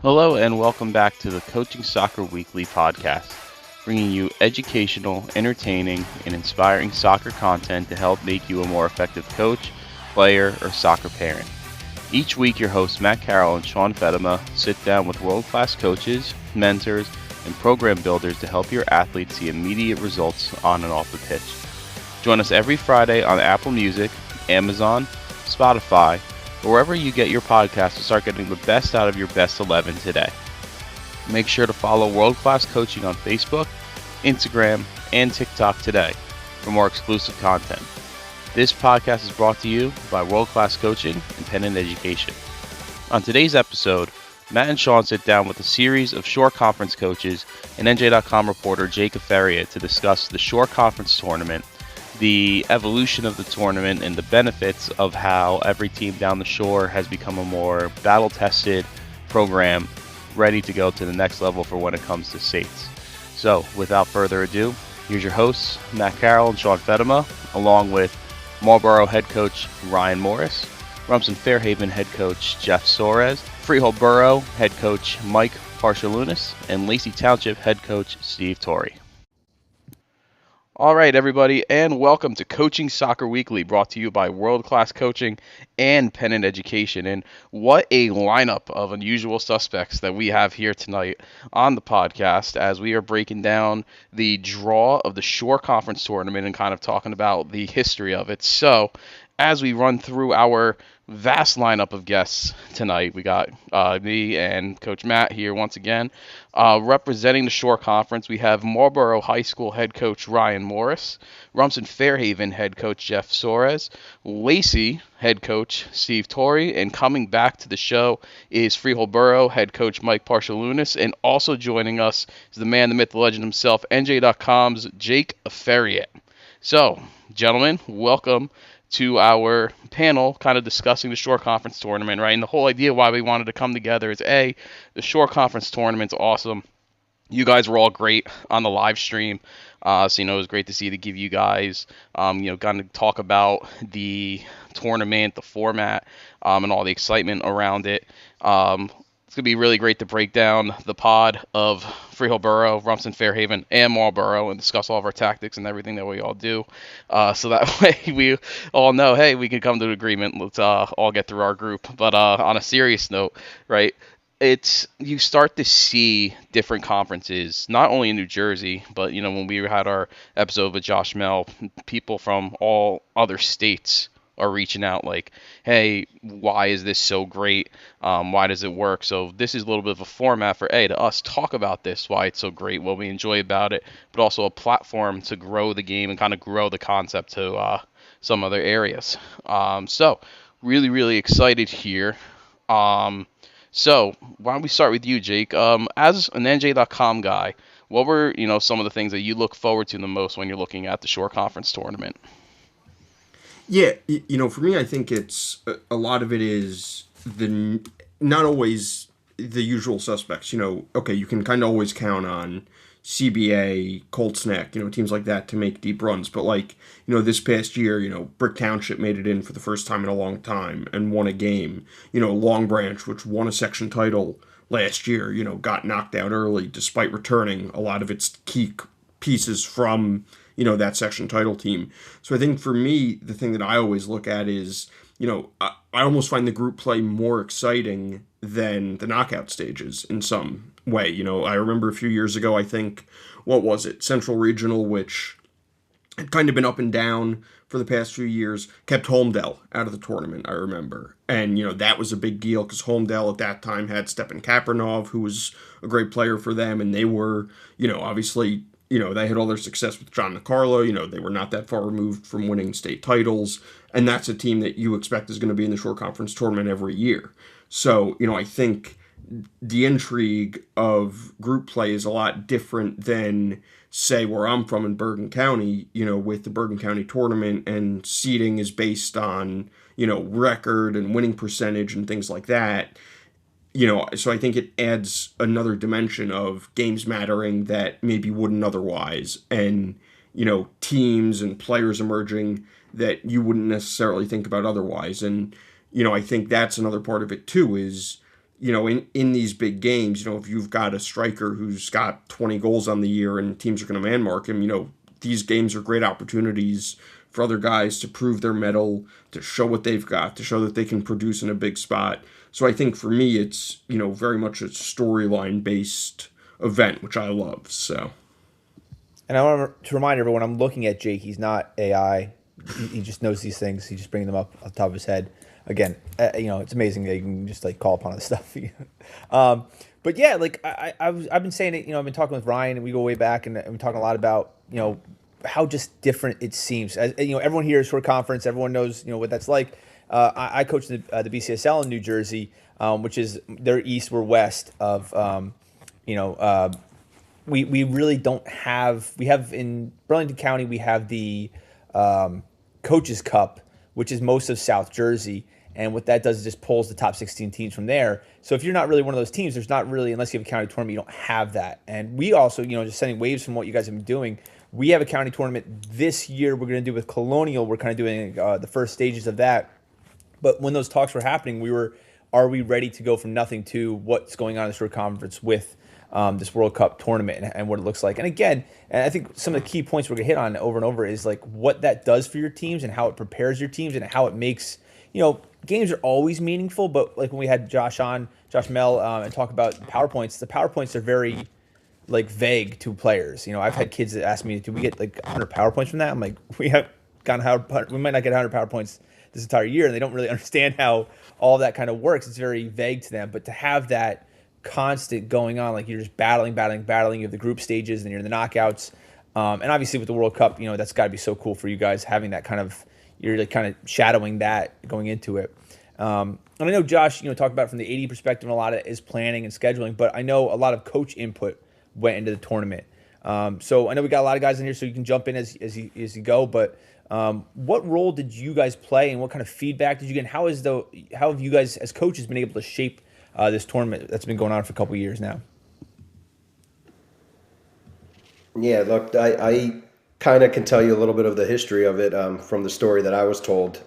Hello and welcome back to the Coaching Soccer Weekly podcast, bringing you educational, entertaining, and inspiring soccer content to help make you a more effective coach, player, or soccer parent. Each week, your hosts Matt Carroll and Sean Fedema sit down with world-class coaches, mentors, and program builders to help your athletes see immediate results on and off the pitch. Join us every Friday on Apple Music, Amazon, Spotify, or wherever you get your podcast to start getting the best out of your best 11 today. Make sure to follow World Class Coaching on Facebook, Instagram, and TikTok today for more exclusive content. This podcast is brought to you by World Class Coaching and Pennant Education. On today's episode, Matt and Sean sit down with a series of Shore Conference coaches and NJ.com reporter Jacob Ferrier to discuss the Shore Conference tournament, the evolution of the tournament, and the benefits of how every team down the shore has become a more battle-tested program ready to go to the next level for when it comes to states. So, without further ado, here's your hosts, Matt Carroll and Sean Fedema, along with Marlboro head coach Ryan Morris, Rumson-Fairhaven head coach Jeff Soares, Freehold Borough head coach Mike Parshalounis, and Lacey Township head coach Steve Torrey. All right, everybody, and welcome to Coaching Soccer Weekly, brought to you by World Class Coaching and Pennant Education. And what a lineup of unusual suspects that we have here tonight on the podcast as we are breaking down the draw of the Shore Conference tournament and kind of talking about the history of it. So, as we run through our vast lineup of guests tonight, we got me and Coach Matt here once again. Representing the Shore Conference, we have Marlboro High School head coach Ryan Morris, Rumson-Fairhaven head coach Jeff Soares, Lacey head coach Steve Torrey, and coming back to the show is Freehold Borough head coach Mike Parshalounis, and also joining us is the man, the myth, the legend himself, NJ.com's Jacob Ferrier. So, gentlemen, welcome to our panel kind of discussing the Shore Conference tournament, right? And the whole idea why we wanted to come together is, A, the Shore Conference tournament's awesome. You guys were all great on the live stream. So, it was great to see to give you guys, kind of talk about the tournament, the format, and all the excitement around it. It's going to be really great to break down the pod of Freehold Borough, Rumson-Fairhaven, and Marlboro and discuss all of our tactics and everything that we all do. So that way we all know, hey, we can come to an agreement. Let's all get through our group. But on a serious note, right, you start to see different conferences, not only in New Jersey, but, when we had our episode with Josh Mel, people from all other states are reaching out like, hey, why is this so great? Why does it work? So this is a little bit of a format for, to us talk about this, why it's so great, what we enjoy about it, but also a platform to grow the game and kind of grow the concept to some other areas. So really, really excited here. So why don't we start with you, Jake? As an NJ.com guy, what were, some of the things that you look forward to the most when you're looking at the Shore Conference tournament? Yeah, for me, I think it's a lot of it is not always the usual suspects. Okay, you can kind of always count on CBA, Colts Neck, teams like that to make deep runs. But this past year, Brick Township made it in for the first time in a long time and won a game. Long Branch, which won a section title last year, got knocked out early despite returning a lot of its key pieces from that section title team. So I think for me, the thing that I always look at is, I almost find the group play more exciting than the knockout stages in some way. I remember a few years ago, I think, what was it? Central Regional, which had kind of been up and down for the past few years, kept Holmdel out of the tournament, I remember. And, that was a big deal because Holmdel at that time had Stepan Kapranov, who was a great player for them, and they were, obviously, they had all their success with John Nicarlo. They were not that far removed from winning state titles. And that's a team that you expect is going to be in the Shore Conference tournament every year. So, I think the intrigue of group play is a lot different than, say, where I'm from in Bergen County, with the Bergen County tournament, and seeding is based on, record and winning percentage and things like that. So I think it adds another dimension of games mattering that maybe wouldn't otherwise, and, teams and players emerging that you wouldn't necessarily think about otherwise. And, I think that's another part of it too is, in these big games, if you've got a striker who's got 20 goals on the year and teams are going to man mark him, these games are great opportunities for other guys to prove their mettle, to show what they've got, to show that they can produce in a big spot. So I think for me, it's, very much a storyline based event, which I love. So. And I want to remind everyone, I'm looking at Jake. He's not AI. He just knows these things. He's just bringing them up off the top of his head. Again, it's amazing that you can just like call upon this stuff. But yeah, like I've been saying it. I've been talking with Ryan, and we go way back, and we're talking a lot about how just different it seems. As everyone here is short conference. Everyone knows what that's like. I coach the BCSL in New Jersey, which is they're east, we're west of we really don't have. We have in Burlington County, we have the Coaches Cup, which is most of South Jersey. And what that does is just pulls the top 16 teams from there. So if you're not really one of those teams, there's not really, unless you have a county tournament, you don't have that. And we also, just sending waves from what you guys have been doing, we have a county tournament this year we're going to do with Colonial. We're kind of doing the first stages of that. But when those talks were happening, are we ready to go from nothing to what's going on in the short conference with this World Cup tournament and what it looks like? And again, and I think some of the key points we're going to hit on over and over is like what that does for your teams and how it prepares your teams and how it makes, games are always meaningful, but like when we had Josh Mel, and talk about PowerPoints, the PowerPoints are very like vague to players. I've had kids that ask me, "Do we get like 100 PowerPoints from that?" I'm like, we might not get 100 PowerPoints this entire year, and they don't really understand how all that kind of works. It's very vague to them. But to have that constant going on, like you're just battling. You have the group stages, and you're in the knockouts, and obviously with the World Cup, that's got to be so cool for you guys having that kind of. You're like kind of shadowing that going into it. And I know Josh, talked about it from the AD perspective, and a lot of it is planning and scheduling, but I know a lot of coach input went into the tournament. So I know we got a lot of guys in here, so you can jump in as you go, but what role did you guys play and what kind of feedback did you get? And how have you guys as coaches been able to shape this tournament that's been going on for a couple of years now? Yeah, look, I kind of can tell you a little bit of the history of it from the story that I was told.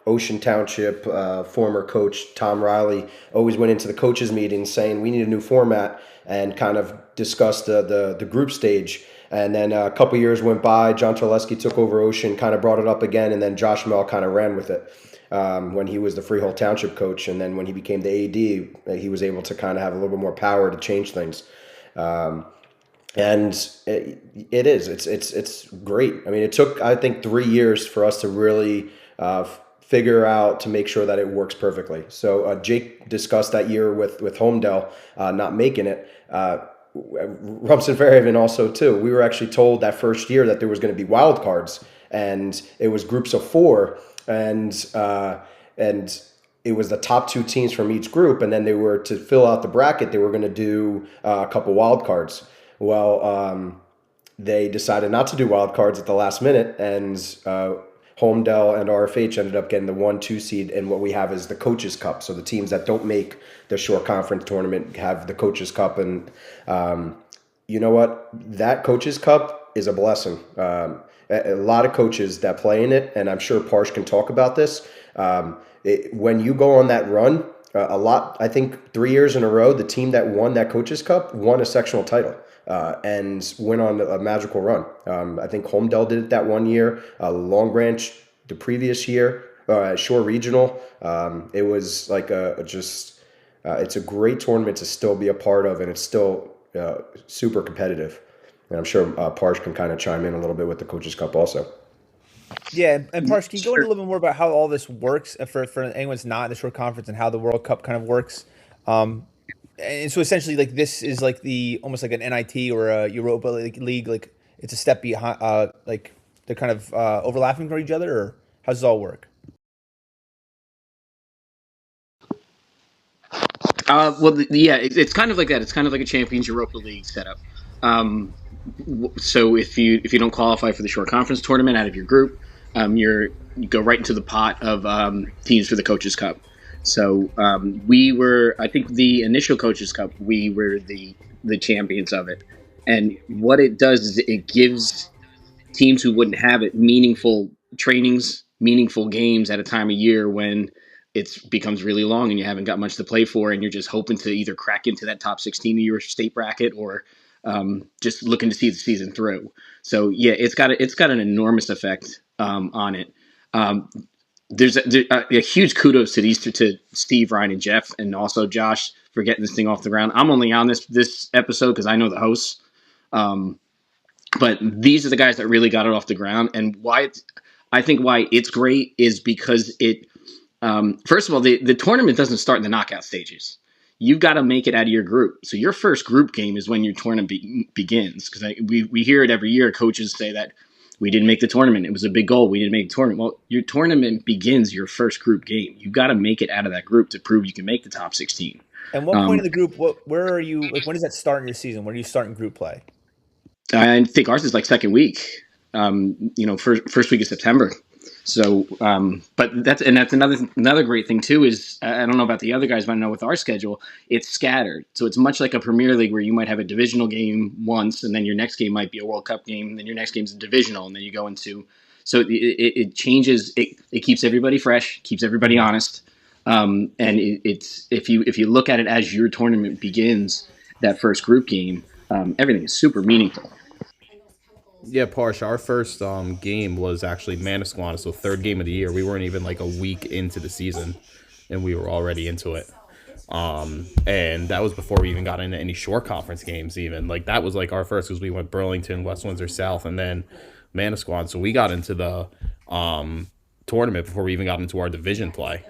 Ocean Township former coach Tom Riley always went into the coaches meetings saying we need a new format and kind of discussed the group stage. And then a couple years went by, John Terleski took over Ocean, kind of brought it up again, and then Josh Mel kind of ran with it when he was the Freehold Township coach. And then when he became the AD, he was able to kind of have a little bit more power to change things. And it's great. I mean, it took, I think, 3 years for us to really figure out to make sure that it works perfectly. So Jake discussed that year with Homedale not making it. Rumson-Fairhaven also too. We were actually told that first year that there was going to be wild cards, and it was groups of 4, and it was the top 2 teams from each group, and then they were to fill out the bracket. They were going to do a couple wild cards. Well, they decided not to do wild cards at the last minute, and Homedale and RFH ended up getting the 1-2 seed, and what we have is the Coaches Cup. So the teams that don't make the short conference tournament have the Coaches Cup, and you know what? That Coaches Cup is a blessing. A lot of coaches that play in it, and I'm sure Parsh can talk about this. When you go on that run, I think 3 years in a row, the team that won that Coaches Cup won a sectional title. And went on a magical run. I think Homedale did it that one year, Long Branch the previous year, Shore Regional. It was like it's a great tournament to still be a part of, and it's still super competitive. And I'm sure Parsh can kind of chime in a little bit with the Coaches Cup also. Yeah, and Parsh, can you go into a little bit more about how all this works for anyone that's not in the short conference and how the World Cup kind of works? And so essentially, like this is like almost like an NIT or a Europa League. Like it's a step behind. Like they're kind of overlapping for each other, or how does it all work? It's kind of like that. It's kind of like a Champions Europa League setup. So if you don't qualify for the short conference tournament out of your group, you go right into the pot of teams for the Coaches Cup. So I think the initial Coaches Cup, we were the champions of it. And what it does is it gives teams who wouldn't have it meaningful trainings, meaningful games at a time of year when it becomes really long and you haven't got much to play for, and you're just hoping to either crack into that top 16 of your state bracket or just looking to see the season through. So yeah, it's got an enormous effect on it. There's a huge kudos to Steve, Ryan, and Jeff, and also Josh for getting this thing off the ground. I'm only on this episode because I know the hosts, but these are the guys that really got it off the ground. And why it's great is because it. First of all, the tournament doesn't start in the knockout stages. You've got to make it out of your group. So your first group game is when your tournament begins. Because we hear it every year. Coaches say that we didn't make the tournament. It was a big goal. We didn't make the tournament. Well, your tournament begins your first group game. You've got to make it out of that group to prove you can make the top 16. And what point of the group? Where are you? Like, when does that start in your season? When are you starting group play? I think ours is like second week. First week of September. So, but that's another great thing too is I don't know about the other guys, but I know with our schedule, it's scattered. So it's much like a Premier League where you might have a divisional game once, and then your next game might be a World Cup game, and then your next game's a divisional, and then you go into. So it changes. It keeps everybody fresh, keeps everybody honest, and it's if you look at it as your tournament begins, that first group game, everything is super meaningful. Yeah, Parsh, our first game was actually Manasquan, so third game of the year. We weren't even like a week into the season, and we were already into it. And that was before we even got into any short conference games even. Like, that was like our first, because we went Burlington, West Windsor South, and then Manasquan. So we got into the tournament before we even got into our division play.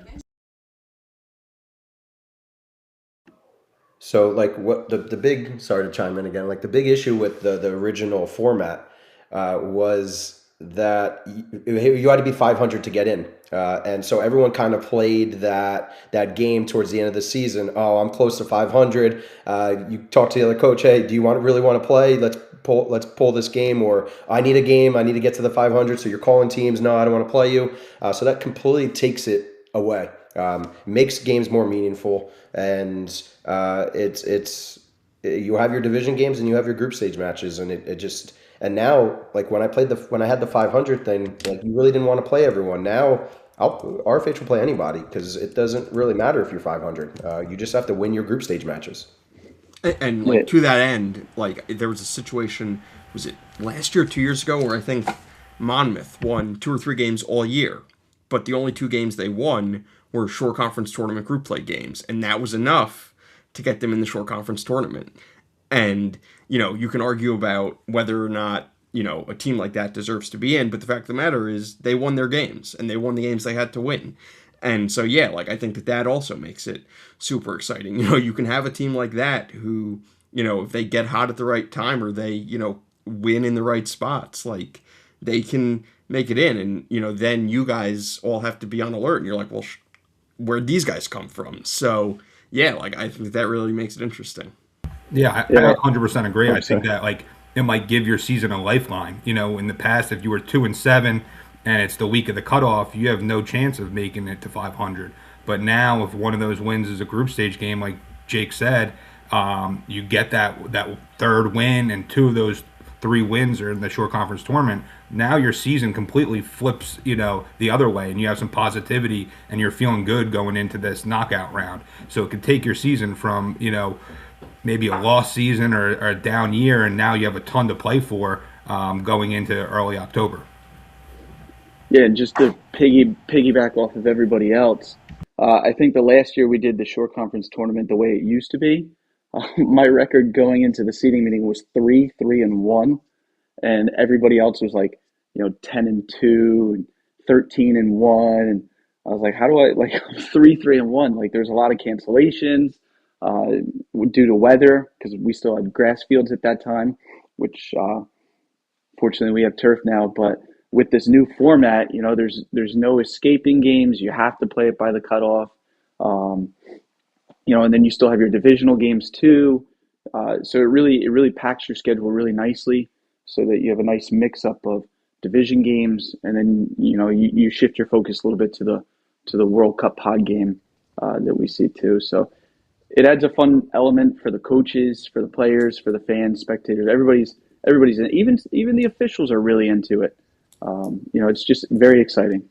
So, like, what the big, sorry to chime in again, like the big issue with the original format was that you had to be 500 to get in. And so everyone kind of played that game towards the end of the season. Oh, I'm close to 500. You talk to the other coach, hey, do you really want to play? Let's pull this game, or I need a game. I need to get to the 500. So you're calling teams, no, I don't want to play you. So that completely takes it away. Makes games more meaningful, and it's you have your division games and you have your group stage matches, and it just. And now, like when I had the 500 thing, like you really didn't want to play everyone. Now, RFH will play anybody because it doesn't really matter if you're 500. You just have to win your group stage matches. And like to that end, like there was a situation, was it last year, 2 years ago, where I think Monmouth won 2 or 3 games all year, but the only 2 games they won were short conference tournament group play games, and that was enough to get them in the short conference tournament. And, you can argue about whether or not, a team like that deserves to be in. But the fact of the matter is they won their games, and they won the games they had to win. And so, yeah, like I think that also makes it super exciting. You can have a team like that who, if they get hot at the right time or they, win in the right spots, like they can make it in. And, then you guys all have to be on alert. And you're like, well, where'd these guys come from? So, yeah, like I think that really makes it interesting. Yeah, I 100% agree. I think that like it might give your season a lifeline. In the past, if you were 2-7 and it's the week of the cutoff, you have no chance of making it to 500. But now, if one of those wins is a group stage game, like Jake said, you get that third win, and 2 of those 3 wins are in the short conference tournament. Now your season completely flips, the other way, and you have some positivity, and you're feeling good going into this knockout round. So it could take your season from, maybe a lost season or a down year, and now you have a ton to play for going into early October. Yeah, and just to piggyback off of everybody else, I think the last year we did the short conference tournament the way it used to be. My record going into the seeding meeting was 3-3-1, and everybody else was like, 10-2 and 13-1, and I was like, how do I like 3-3-1? Like, there's a lot of cancellations. Due to weather, because we still had grass fields at that time, which fortunately we have turf now. But with this new format, there's no escaping games. You have to play it by the cutoff, and then you still have your divisional games too. So it really packs your schedule really nicely, so that you have a nice mix up of division games, and then you shift your focus a little bit to the World Cup pod game that we see too. So. It adds a fun element for the coaches, for the players, for the fans, spectators. Everybody's in it. Even the officials are really into it. It's just very exciting.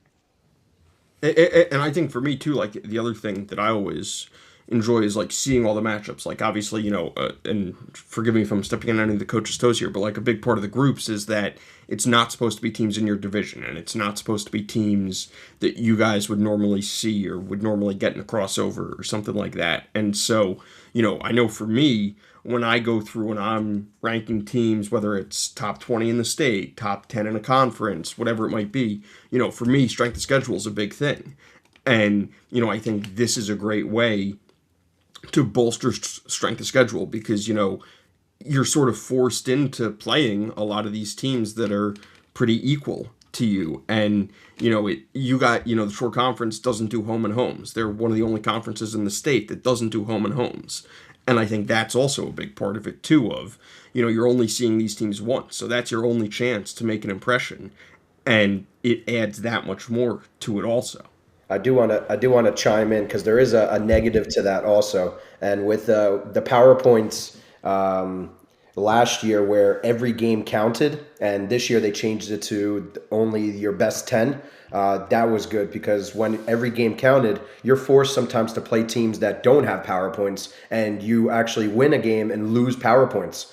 And I think for me too, like the other thing that I always enjoy is like seeing all the matchups. Like obviously, and forgive me if I'm stepping on any of the coaches' toes here, but like a big part of the groups is that it's not supposed to be teams in your division, and it's not supposed to be teams that you guys would normally see or would normally get in a crossover or something like that. And so, I know for me, when I go through and I'm ranking teams, whether it's top 20 in the state, top 10 in a conference, whatever it might be, for me, strength of schedule is a big thing. And, I think this is a great way to bolster strength of schedule because, you're sort of forced into playing a lot of these teams that are pretty equal to you. And, the short conference doesn't do home and homes. They're one of the only conferences in the state that doesn't do home and homes. And I think that's also a big part of it too of, you're only seeing these teams once. So that's your only chance to make an impression. And it adds that much more to it also. I do want to chime in because there is a negative to that also. And with the PowerPoints last year where every game counted, and this year they changed it to only your best 10. That was good because when every game counted, you're forced sometimes to play teams that don't have PowerPoints, and you actually win a game and lose PowerPoints.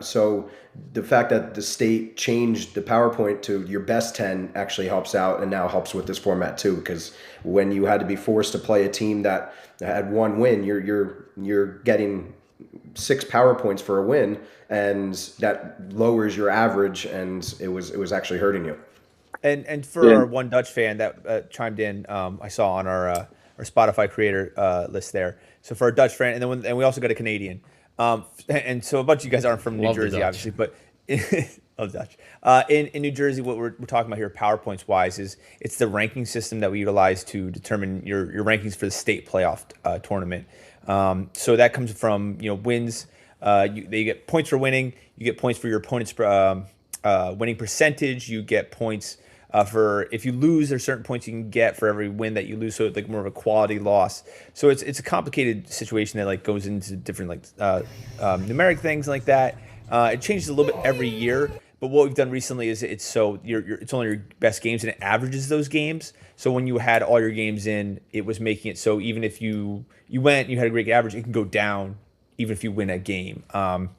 So the fact that the state changed the PowerPoint to your best 10 actually helps out, and now helps with this format too, because when you had to be forced to play a team that had one win, you're getting 6 PowerPoints for a win, and that lowers your average, and it was actually hurting you. And for our one Dutch fan that chimed in, I saw on our Spotify creator list there. So for our Dutch fan, and we also got a Canadian. And so a bunch of you guys aren't from New Jersey, obviously, but love Dutch. In New Jersey, what we're talking about here, PowerPoints wise, is it's the ranking system that we utilize to determine your rankings for the state playoff tournament. So that comes from wins. They get points for winning. You get points for your opponent's winning percentage. You get points for if you lose. There's certain points you can get for every win that you lose. So it's like more of a quality loss. So it's a complicated situation that like goes into different numeric things like that. It changes a little bit every year. But what we've done recently is it's only your best games, and it averages those games. So when you had all your games in, it was making it so even if you went, you had a great average, it can go down even if you win a game. And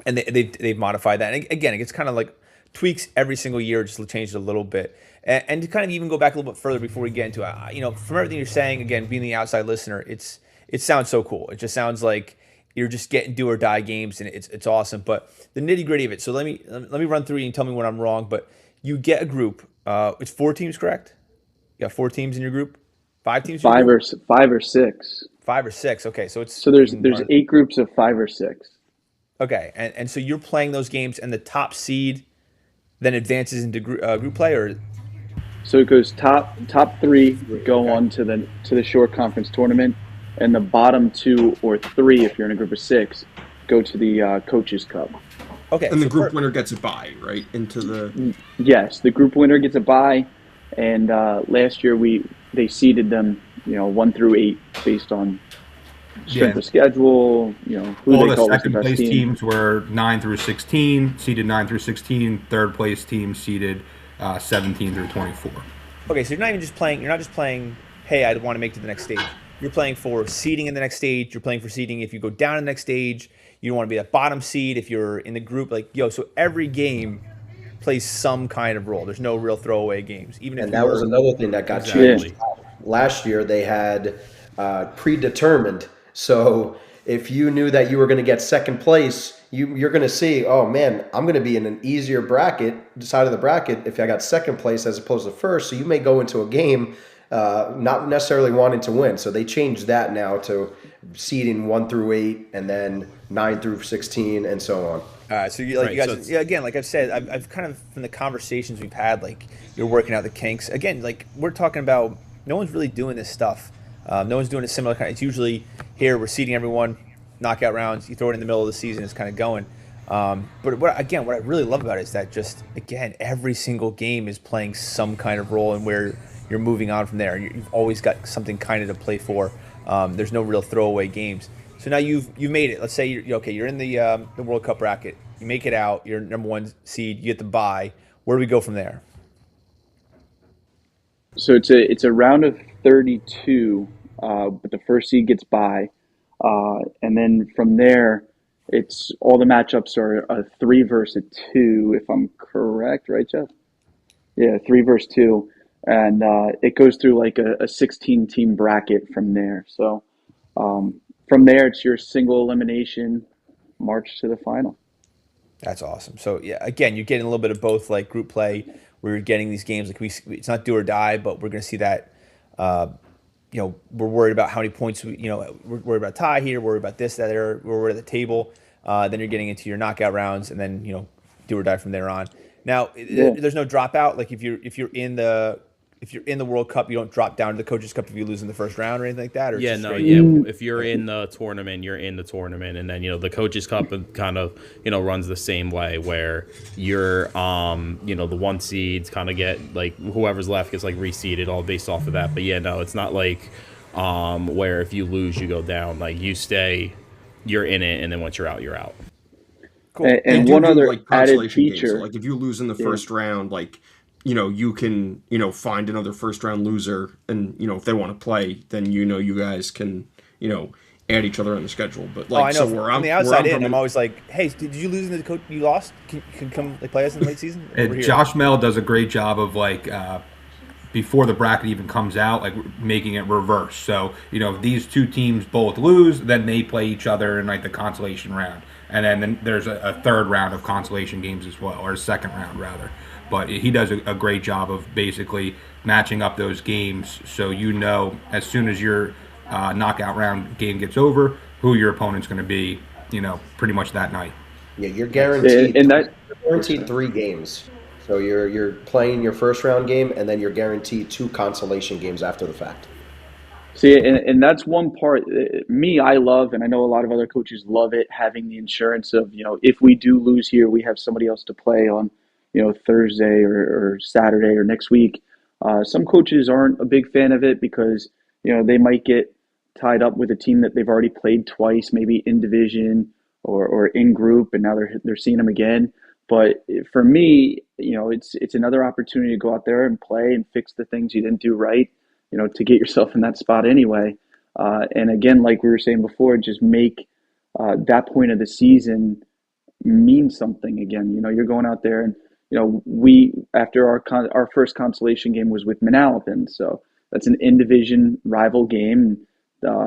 they've modified that. And again, it gets kind of like tweaks every single year, just changed it a little bit. And to kind of even go back a little bit further before we get into it, from everything you're saying, again, being the outside listener, it sounds so cool. It just sounds like you're just getting do or die games, and it's awesome. But the nitty gritty of it. So let me run through and tell me when I'm wrong. But you get a group. It's 4 teams, correct? You got 4 teams in your group. 5 teams. Five or 6. 5 or 6. Okay, so there's 8 groups of 5 or 6. Okay, and so you're playing those games, and the top seed then advances into group play, or so it goes top 3 go on to the short conference tournament, and the bottom 2 or 3, if you're in a group of 6, go to the Coaches Cup. Okay, and the group winner gets a bye, right? Yes, the group winner gets a bye, and last year they seeded them, 1 through 8 based on strength of schedule, who all they the call was the second best place team. Teams were 9 through 16, seeded 9 through 16. Third place team seeded 17 through 24. Okay, so you're not just playing, hey, I want to make it to the next stage. You're playing for seeding in the next stage. You're playing for seeding if you go down in the next stage. You don't want to be that bottom seed if you're in the group. So every game plays some kind of role. There's no real throwaway games. And that was another thing that got changed. Last year they had predetermined. So if you knew that you were going to get second place, you're going to see, oh man, I'm going to be in an easier side of the bracket if I got second place as opposed to first. So you may go into a game not necessarily wanting to win. So they changed that now to seeding 1 through 8 and then 9 through 16 and so on. All right, so you guys, again, like I've said, I've kind of, from the conversations we've had, like you're working out the kinks. Again, like we're talking about, no one's really doing this stuff. No one's doing a similar kind. It's usually here we're seeding everyone, knockout rounds. You throw it in the middle of the season, it's kind of going. But what I really love about it is that just again, every single game is playing some kind of role in where you're moving on from there. You've always got something kind of to play for. There's no real throwaway games. So now you've made it. Let's say you're in the World Cup bracket. You make it out. You're number 1 seed. You get the bye. Where do we go from there? So it's a round of 32, but the first seed gets by, and then from there, it's all the matchups are a 3 versus a 2, if I'm correct, right, Jeff? Yeah, 3 versus 2, and it goes through like a 16 team bracket from there. So from there, it's your single elimination march to the final. That's awesome. So yeah, again, you're getting a little bit of both, like group play, where you're getting these games like it's not do or die, but we're going to see that. We're worried about how many points. We're worried about tie here. We're worried about this, that, or we're worried at the table. Then you're getting into your knockout rounds, and then do or die from there on. Now, Yeah. there's no dropout. Like if you're in the World Cup, you don't drop down to the Coaches Cup if you lose in the first round or anything like that. Or Yeah, it's just no, straight? yeah. If you're in the tournament, you're in the tournament, and then the Coaches Cup kind of runs the same way, where you're the one seeds kind of get like whoever's left gets like reseeded all based off of that. But yeah, no, it's not like where if you lose you go down. Like you stay, you're in it, and then once you're out, you're out. Cool. And They one do other like added consolation games. So, feature. like if you lose in the first round, like you can find another first round loser, and if they want to play, then you guys can add each other on the schedule. But like I know. so From the outside in, I'm always like, hey, did you lose in the coach? You lost? Can come like play us in the late season? Over here. Josh Mel does a great job of like before the bracket even comes out, like making it reverse. So if these two teams both lose, then they play each other in like the consolation round, and then there's a third round of consolation games as well, or a second round rather. But he does a great job of basically matching up those games, so as soon as your knockout round game gets over, who your opponent's going to be, pretty much that night. Yeah, you're guaranteed. And that You're guaranteed 3 games. So you're playing your first round game, and then you're guaranteed 2 consolation games after the fact. See, and that's one part I love, and I know a lot of other coaches love it, having the insurance of, if we do lose here, we have somebody else to play on, Thursday or Saturday or next week. Some coaches aren't a big fan of it because, they might get tied up with a team that they've already played twice, maybe in division or in group, and now they're seeing them again. But for me, it's another opportunity to go out there and play and fix the things you didn't do right, to get yourself in that spot anyway. And again, like we were saying before, just make that point of the season mean something again. You're going out there and, we, after our first consolation game was with Manalapan. So that's an in-division rival game.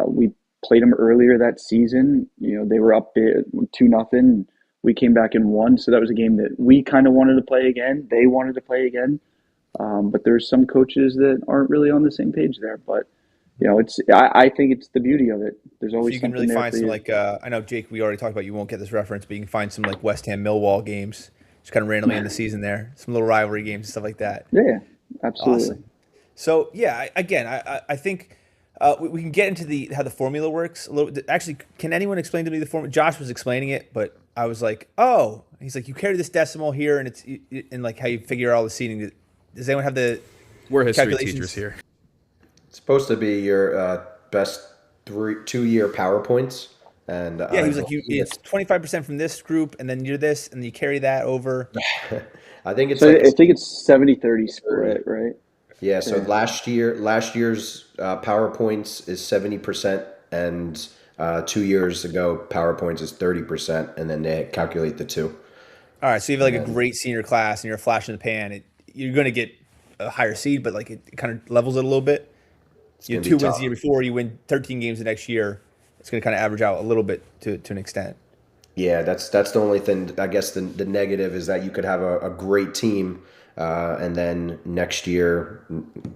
We played them earlier that season. They were up 2-0. We came back and won. So that was a game that we kind of wanted to play again. They wanted to play again. But there's some coaches that aren't really on the same page there. But I think it's the beauty of it. There's always You can something really there find for some you. I know Jake. We already talked about. You won't get this reference, but you can find some like West Ham Millwall games, just kind of randomly in the season there. Some little rivalry games and stuff like that. Yeah, absolutely. Awesome. So yeah, I think we can get into how the formula works a little. Actually, can anyone explain to me the formula? Josh was explaining it, but I was like, oh, he's like, you carry this decimal here, and it's like how you figure out all the seating. Does anyone have the? We're history calculations? teachers here. It's supposed to be your best 2-year PowerPoints. And Yeah, he was like, it's 25% from this group, and then you're this, and you carry that over. I think it's So like I think it's 70-30 split, right? yeah. So last year's PowerPoints is 70%, and 2 years ago PowerPoints is 30%, and then they calculate the two. All right, so you have like a great senior class, and you're a flash in the pan. You're going to get a higher seed, but like it kind of levels it a little bit. You have 2 wins the year before, you win 13 games the next year. It's going to kind of average out a little bit to an extent. Yeah, that's the only thing. I guess the negative is that you could have a great team, and then next year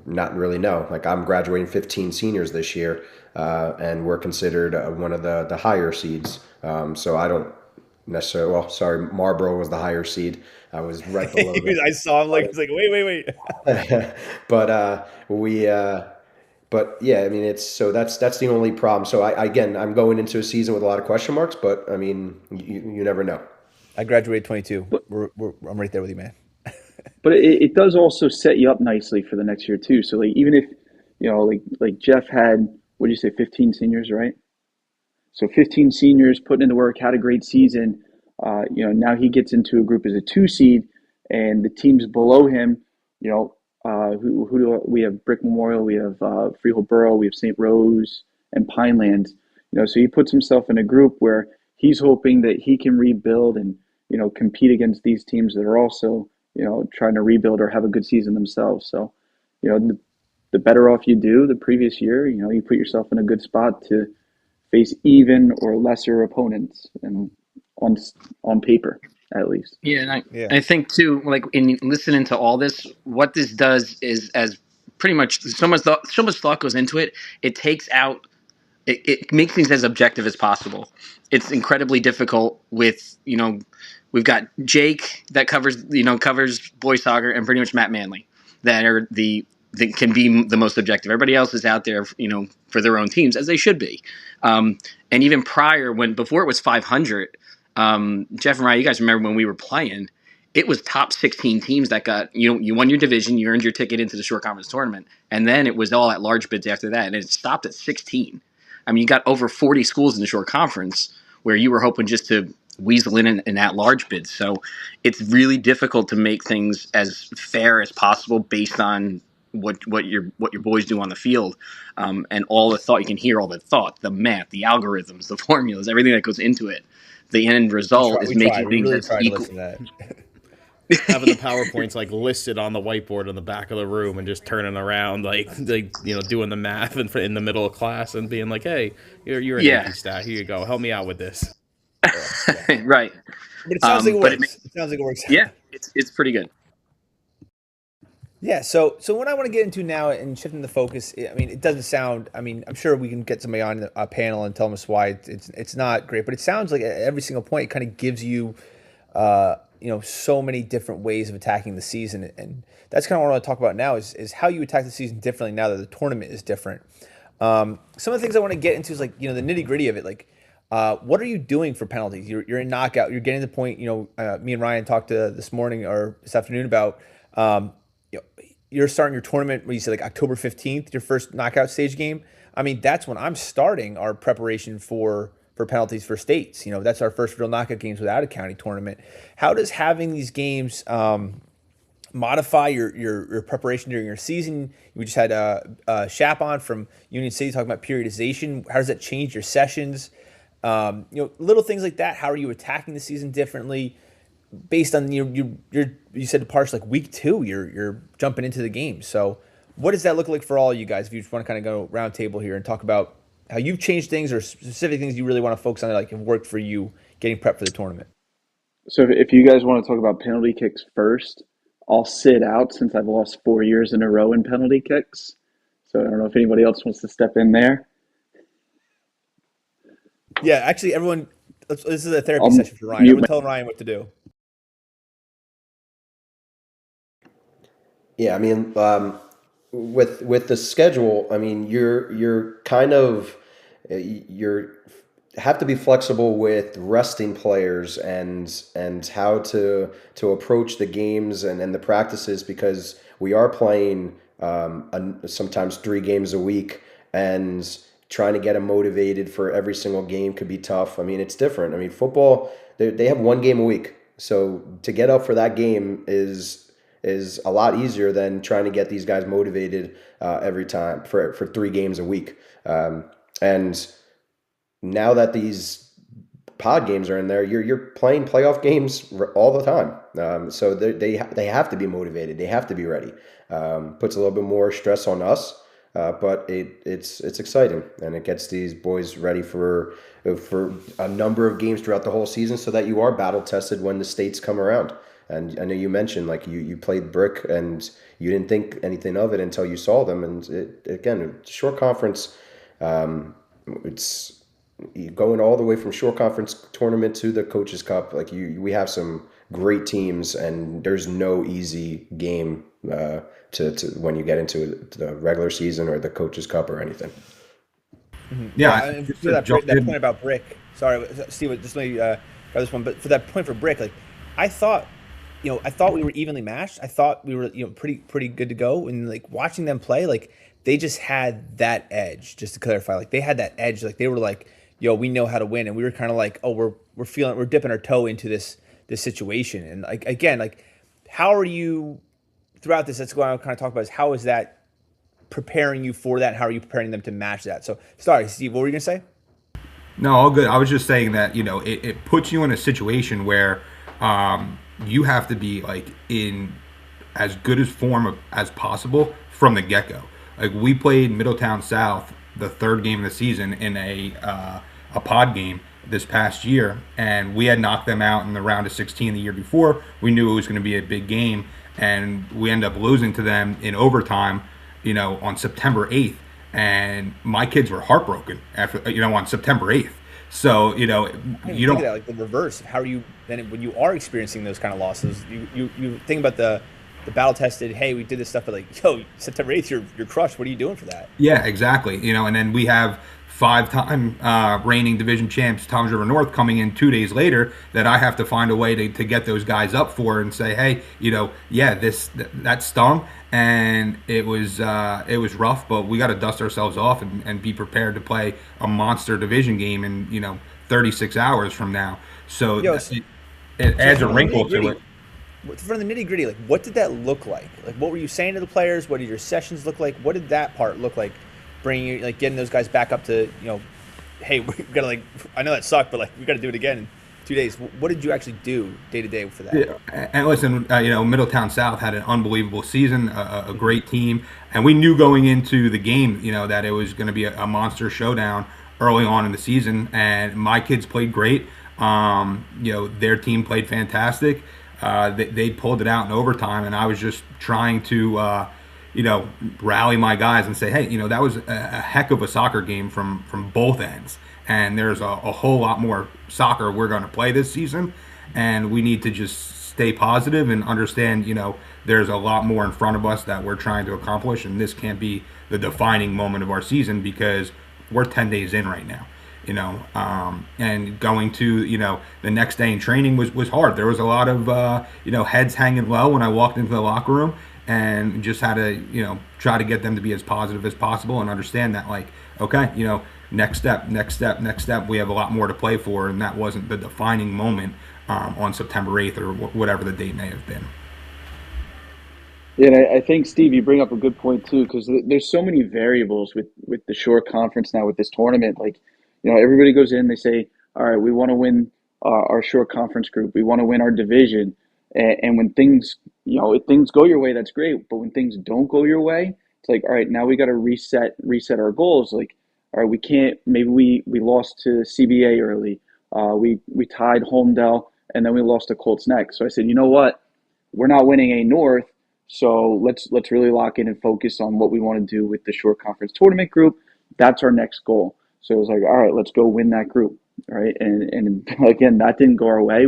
not really know. Like I'm graduating 15 seniors this year, and we're considered one of the higher seeds. So I don't necessarily. Well, sorry, Marlboro was the higher seed. I was right below. I saw him he's like, wait. But But yeah, I mean, that's the only problem. So I'm going into a season with a lot of question marks, but I mean, you never know. I graduated 22. I'm right there with you, man. But it does also set you up nicely for the next year too. So like even if like Jeff had, what did you say, 15 seniors, right? So 15 seniors putting in the work, had a great season. Now he gets into a group as a 2 seed, and the teams below him, who do we have? Brick Memorial, we have Freehold Borough, we have St. Rose and Pineland. So he puts himself in a group where he's hoping that he can rebuild and compete against these teams that are also trying to rebuild or have a good season themselves. So the better off you do the previous year, you put yourself in a good spot to face even or lesser opponents, and on paper at least. Yeah, and I think too, like in listening to all this, what this does is, as pretty much so much thought goes into it. It takes out, it makes things as objective as possible. It's incredibly difficult with we've got Jake that covers boys soccer, and pretty much Matt Manley that are that can be the most objective. Everybody else is out there, for their own teams, as they should be. And even before it was 500. Jeff and Ryan, you guys remember when we were playing, it was top 16 teams that got, you won your division, you earned your ticket into the short conference tournament, and then it was all at large bids after that, and it stopped at 16. I mean, you got over 40 schools in the short conference where you were hoping just to weasel in at large bids. So it's really difficult to make things as fair as possible based on what your boys do on the field, and all the thought you can hear, all the thought, the math, the algorithms, the formulas, everything that goes into it. The end result is making things that's equal. Having the PowerPoints like listed on the whiteboard in the back of the room and just turning around like doing the math in the middle of class and being like, hey, you're an empty stat. Here you go. Help me out with this. Right. But it sounds like it works. It sounds like it works. Yeah, it's pretty good. Yeah, so what I want to get into now and shifting the focus, I mean, it doesn't sound, I mean, I'm sure we can get somebody on a panel and tell us why it's not great, but it sounds like at every single point it kind of gives you, so many different ways of attacking the season. And that's kind of what I want to talk about now is how you attack the season differently now that the tournament is different. Some of the things I want to get into is like, the nitty gritty of it. Like, what are you doing for penalties? You're in knockout. You're getting to the point, me and Ryan talked this morning or this afternoon about, you're starting your tournament when you said like October 15th, your first knockout stage game. I mean, that's when I'm starting our preparation for penalties for states. That's our first real knockout games without a county tournament. How does having these games modify your preparation during your season? We just had Shap on from Union City talking about periodization. How does that change your sessions? Little things like that. How are you attacking the season differently? Based on you said to Parsh like week 2, you're jumping into the game. So what does that look like for all you guys? If you just want to kind of go round table here and talk about how you've changed things or specific things you really want to focus on, like have worked for you getting prepped for the tournament. So if you guys want to talk about penalty kicks first, I'll sit out since I've lost 4 years in a row in penalty kicks. So I don't know if anybody else wants to step in there. Yeah, actually, everyone, this is a therapy session for Ryan. Everyone tell Ryan what to do. Yeah, I mean, with the schedule, I mean, you're kind of have to be flexible with resting players and how to approach the games and the practices, because we are playing sometimes 3 games a week, and trying to get them motivated for every single game could be tough. I mean, it's different. I mean, football, they have 1 game a week, so to get up for that game is a lot easier than trying to get these guys motivated every time for 3 games a week. And now that these pod games are in there, you're playing playoff games all the time. So they have to be motivated. They have to be ready. Puts a little bit more stress on us, but it's exciting, and it gets these boys ready for a number of games throughout the whole season, so that you are battle tested when the states come around. And I know you mentioned like you played Brick and you didn't think anything of it until you saw them. And again, short conference, it's going all the way from short conference tournament to the Coaches Cup. Like we have some great teams, and there's no easy game to when you get into the regular season or the Coaches Cup or anything. Mm-hmm. Yeah, for that point about Brick. Sorry, Steve, just let me grab this one. But for that point for Brick, like I thought we were evenly matched. I thought we were, pretty good to go. And like watching them play, like they just had that edge. Just to clarify, like they had that edge. Like they were like, "Yo, we know how to win," and we were kind of like, "Oh, we're dipping our toe into this situation." And like again, like how are you throughout this, that's what I kind of talk about is how is that preparing you for that? And how are you preparing them to match that? So, sorry, Steve, what were you going to say? No, all good. I was just saying that, it puts you in a situation where you have to be like in as good as as possible from the get-go. Like we played Middletown South the third game of the season in a pod game this past year, and we had knocked them out in the round of 16 the year before. We knew it was going to be a big game, and we ended up losing to them in overtime, on September 8th. And my kids were heartbroken after, on September 8th. So, you don't think of that, like the reverse. How are you then when you are experiencing those kind of losses? You think about the battle tested. Hey, we did this stuff, but like, yo, September 8th, you're crushed. What are you doing for that? Yeah, exactly. And then we have 5-time reigning division champs Toms River North coming in 2 days later that I have to find a way to get those guys up for and say, hey, that stung and it was rough, but we got to dust ourselves off and be prepared to play a monster division game in 36 hours from now. So it adds a wrinkle to it. From the nitty gritty, like what did that look like? Like what were you saying to the players? What did your sessions look like? What did that part look like? Bringing you, like getting those guys back up to, hey, we gotta I know that sucked, but we gotta do it again in 2 days. What did you actually do day to day for that? Yeah. And listen, Middletown South had an unbelievable season, a great team, and we knew going into the game, that it was going to be a monster showdown early on in the season. And my kids played great. Their team played fantastic. They pulled it out in overtime, and I was just trying to rally my guys and say, hey, that was a heck of a soccer game from both ends. And there's a whole lot more soccer we're going to play this season. And we need to just stay positive and understand, there's a lot more in front of us that we're trying to accomplish. And this can't be the defining moment of our season because we're 10 days in right now. And going to, the next day in training was hard. There was a lot of, heads hanging low when I walked into the locker room. And just had to, try to get them to be as positive as possible and understand that, okay, next step. We have a lot more to play for, and that wasn't the defining moment on September 8th or whatever the date may have been. Yeah, and I think, Steve, you bring up a good point, too, because there's so many variables with the short conference now with this tournament. Everybody goes in, they say, all right, we want to win our short conference group. We want to win our division. And when things, if things go your way, that's great. But when things don't go your way, it's like, all right, now we got to reset our goals. All right, we can't. Maybe we lost to CBA early. We tied Holmdel, and then we lost to Colts Neck. So I said, you know what? We're not winning a North, so let's really lock in and focus on what we want to do with the short conference tournament group. That's our next goal. So it was like, all right, let's go win that group. All right, and again, that didn't go our way.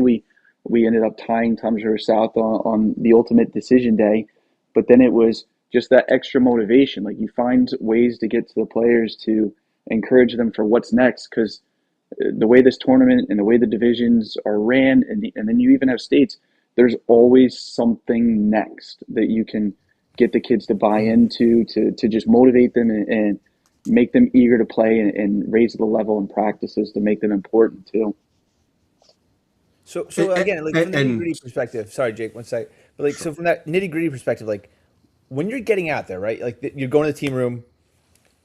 We ended up tying Toms River South on the ultimate decision day, but then it was just that extra motivation. You find ways to get to the players to encourage them for what's next, because the way this tournament and the way the divisions are ran, and then you even have states, there's always something next that you can get the kids to buy into to just motivate them and make them eager to play and raise the level in practices to make them important too. So again, from the nitty gritty perspective, sorry, Jake, one sec. But so from that nitty gritty perspective, when you're getting out there, right? You're going to the team room,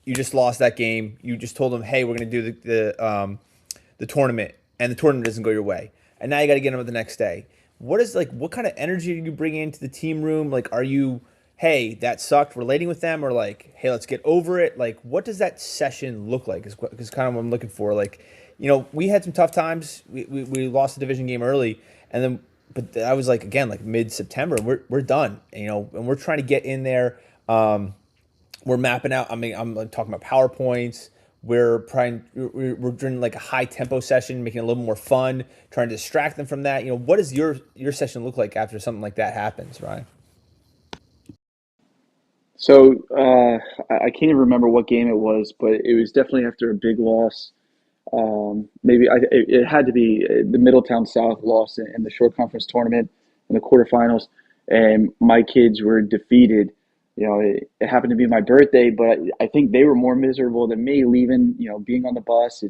you just lost that game. You just told them, hey, we're going to do the tournament, and the tournament doesn't go your way, and now you got to get them the next day. What kind of energy are you bringing into the team room? Are you, hey, that sucked, relating with them, or hey, let's get over it? What does that session look like? Is kind of what I'm looking for. We had some tough times. We lost the division game early, but I was again, mid-September, we're done. And we're trying to get in there. We're mapping out. I'm talking about PowerPoints. We're doing a high tempo session, making it a little more fun, trying to distract them from that. What does your session look like after something like that happens, Ryan? So I can't even remember what game it was, but it was definitely after a big loss. It had to be the Middletown South loss in the short conference tournament in the quarterfinals, and my kids were defeated. It happened to be my birthday, but I think they were more miserable than me leaving. Being on the bus,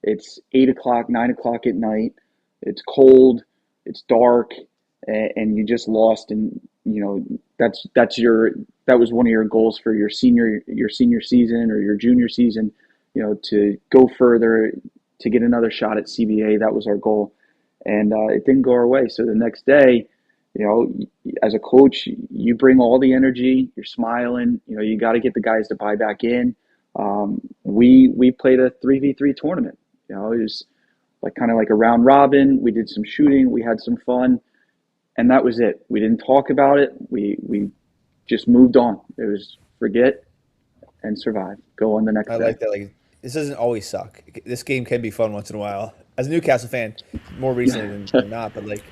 it's 8 o'clock, 9 o'clock at night. It's cold, it's dark, and you just lost. And that was one of your goals for your senior season or your junior season, to go further, to get another shot at CBA. That was our goal, and it didn't go our way. So the next day, as a coach, you bring all the energy. You're smiling. You got to get the guys to buy back in. We played a 3v3 tournament. It was kind of like a round robin. We did some shooting. We had some fun, and that was it. We didn't talk about it. We just moved on. It was forget and survive. Go on the next I day. like that. Like, this doesn't always suck. This game can be fun once in a while. As a Newcastle fan, more recently than not, but like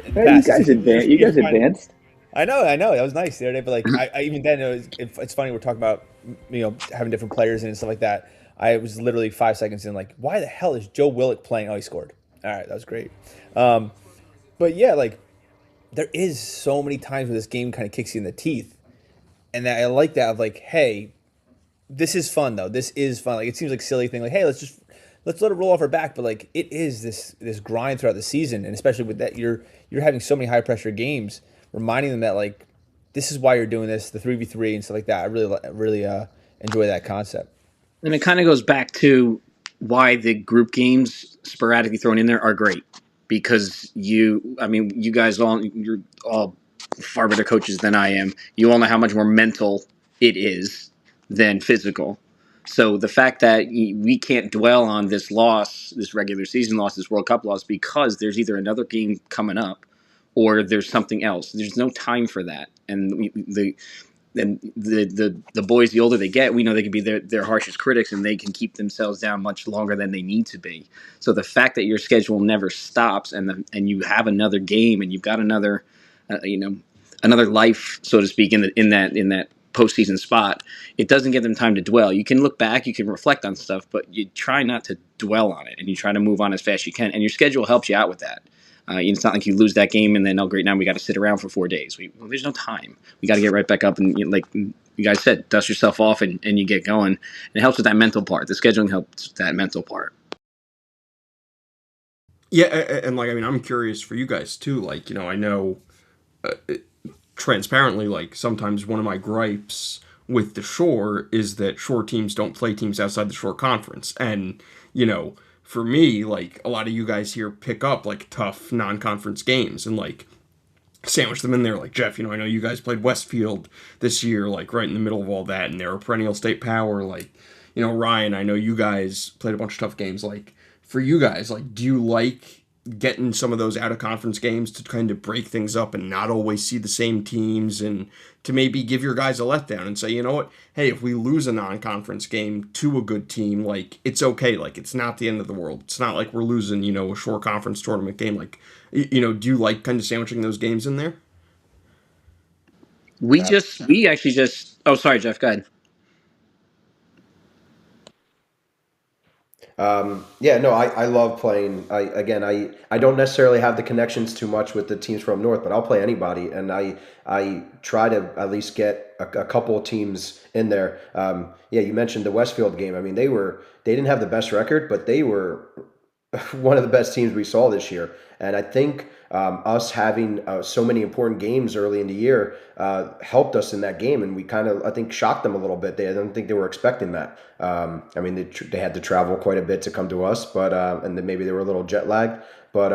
in the Hey, you past, guys advanced. You guys advanced. I know. That was nice the other day. But like, I even then, it's funny. We're talking about having different players and stuff like that. I was literally 5 seconds in, like, why the hell is Joe Willock playing? Oh, he scored. All right, that was great. But yeah, like, there is so many times where this game kind of kicks you in the teeth, and that I like that of like, hey, this is fun though. This is fun. Like, it seems like a silly thing. Like, hey, let's let it roll off our back. But like, it is this grind throughout the season, and especially with that, you're having so many high pressure games, reminding them that like, this is why you're doing this, the 3v3 and stuff like that. I really enjoy that concept. And it kind of goes back to why the group games sporadically thrown in there are great, because you guys you're all far better coaches than I am. You all know how much more mental it is than physical. So the fact that we can't dwell on this loss, this regular season loss, this World Cup loss, because there's either another game coming up or there's something else. There's no time for that. And the boys, the older they get, we know they can be their harshest critics, and they can keep themselves down much longer than they need to be. So the fact that your schedule never stops, and you have another game, and you've got another another life, so to speak, in that postseason spot, it doesn't give them time to dwell. You can look back, you can reflect on stuff, but you try not to dwell on it, and you try to move on as fast as you can, and your schedule helps you out with that. It's not like you lose that game and then, oh, great, now we got to sit around for 4 days. There's no time. We got to get right back up and, like you guys said, dust yourself off and you get going. And it helps with that mental part. The scheduling helps with that mental part. Yeah, and like, I mean, I'm curious for you guys too. Like, I know transparently, like, sometimes one of my gripes with the Shore is that Shore teams don't play teams outside the Shore Conference. And, for me, like, a lot of you guys here pick up, like, tough non-conference games and, like, sandwich them in there. Like, Jeff, I know you guys played Westfield this year, like, right in the middle of all that, and they're a perennial state power. Like, Ryan, I know you guys played a bunch of tough games. Like, for you guys, like, do you like getting some of those out-of-conference games to kind of break things up and not always see the same teams, and to maybe give your guys a letdown and say, you know what, hey, if we lose a non-conference game to a good team, like, it's okay. Like, it's not the end of the world. It's not like we're losing, a Shore Conference tournament game. Like, do you like kind of sandwiching those games in there? We actually just, oh, sorry, Jeff, go ahead. Yeah, no, I love playing. I don't necessarily have the connections too much with the teams from North, but I'll play anybody, and I try to at least get a couple of teams in there. Yeah, you mentioned the Westfield game. I mean, they didn't have the best record, but they were one of the best teams we saw this year. And I think us having so many important games early in the year helped us in that game, and we kind of, I think, shocked them a little bit. I don't think they were expecting that. I mean, they had to travel quite a bit to come to us, but and then maybe they were a little jet lagged. But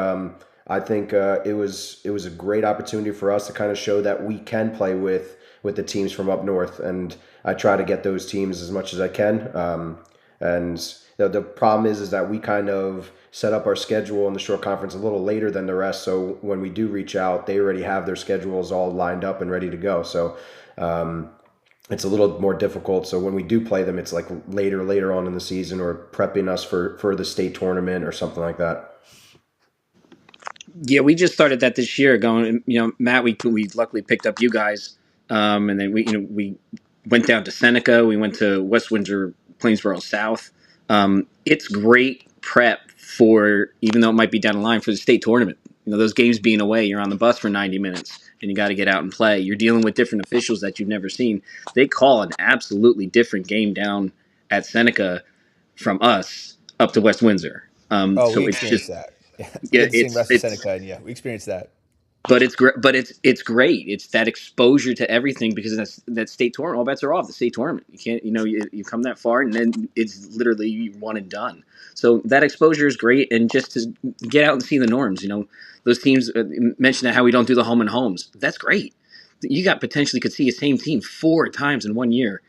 I think it was a great opportunity for us to kind of show that we can play with the teams from up north, and I try to get those teams as much as I can. And the problem is that we kind of set up our schedule in the Shore Conference a little later than the rest. So when we do reach out, they already have their schedules all lined up and ready to go. So it's a little more difficult. So when we do play them, it's like later on in the season, or prepping us for the state tournament or something like that. Yeah, we just started that this year. Going, Matt, we luckily picked up you guys, and then we went down to Seneca. We went to West Windsor, Plainsboro South. It's great prep for, even though it might be down the line, for the state tournament. Those games being away, you're on the bus for 90 minutes and you got to get out and play. You're dealing with different officials that you've never seen. They call an absolutely different game down at Seneca from us up to West Windsor. So we experienced that. Yeah, it's Seneca, and yeah, we experienced that. But it's great. But it's great. It's that exposure to everything because that state tournament. All bets are off. The state tournament. You can't. You come that far, and then it's literally one and done. So that exposure is great, and just to get out and see the norms. Those teams mentioned how we don't do the home and homes. That's great. You got potentially could see a same team 4 times in 1 year,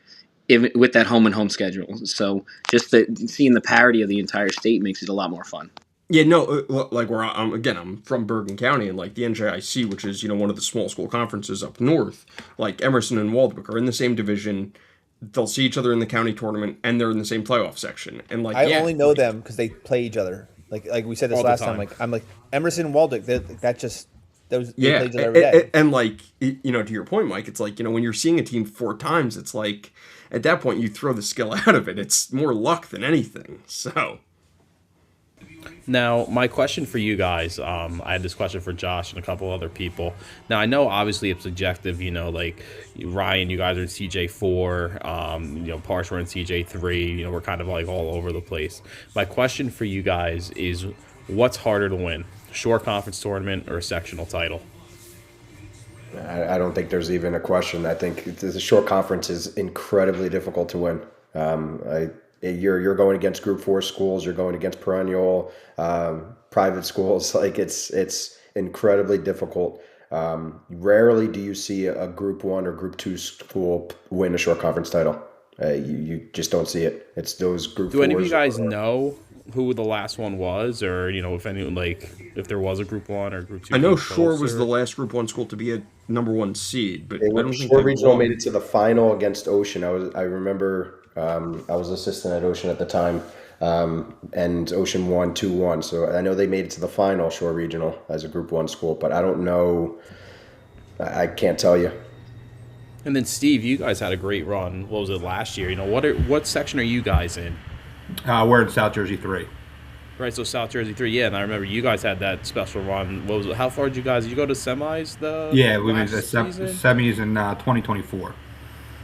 with that home and home schedule. So just seeing the parity of the entire state makes it a lot more fun. Yeah, no, like where I'm from Bergen County, and like the NJIC, which is one of the small school conferences up north, like Emerson and Waldwick are in the same division. They'll see each other in the county tournament, and they're in the same playoff section. And like I only know them because they play each other. Like we said this last time. I'm like Emerson and Waldwick. They play each other every day. And like to your point, Mike, it's like when you're seeing a team 4 times, it's like at that point you throw the skill out of it. It's more luck than anything. So. Now, my question for you guys, I had this question for Josh and a couple other people. Now, I know obviously it's subjective, like Ryan, you guys are in CJ4, Parsh, we're in CJ3, we're kind of like all over the place. My question for you guys is, what's harder to win, short conference tournament or a sectional title? I don't think there's even a question. I think the short conference is incredibly difficult to win. You're going against Group 4 schools. You're going against perennial private schools. Like it's incredibly difficult. Rarely do you see a Group 1 or Group 2 school win a short conference title. You just don't see it. It's those Group 4s. Do any of you guys know who the last one was, or if anyone if there was a Group 1 or Group 2? I know Shore was the last Group 1 school to be a number 1 seed, but I don't think Shore Regional made it to the final against Ocean. I remember. I was assistant at Ocean at the time, and Ocean won 2-1. So I know they made it to the final, Shore Regional, as a Group 1 school, but I don't know. I can't tell you. And then, Steve, you guys had a great run. What was it last year? What section are you guys in? We're in South Jersey 3. Right, so South Jersey 3, yeah, and I remember you guys had that special run. What was it? How far did you guys? Did you go to semis? Yeah, we went to semis in 2024.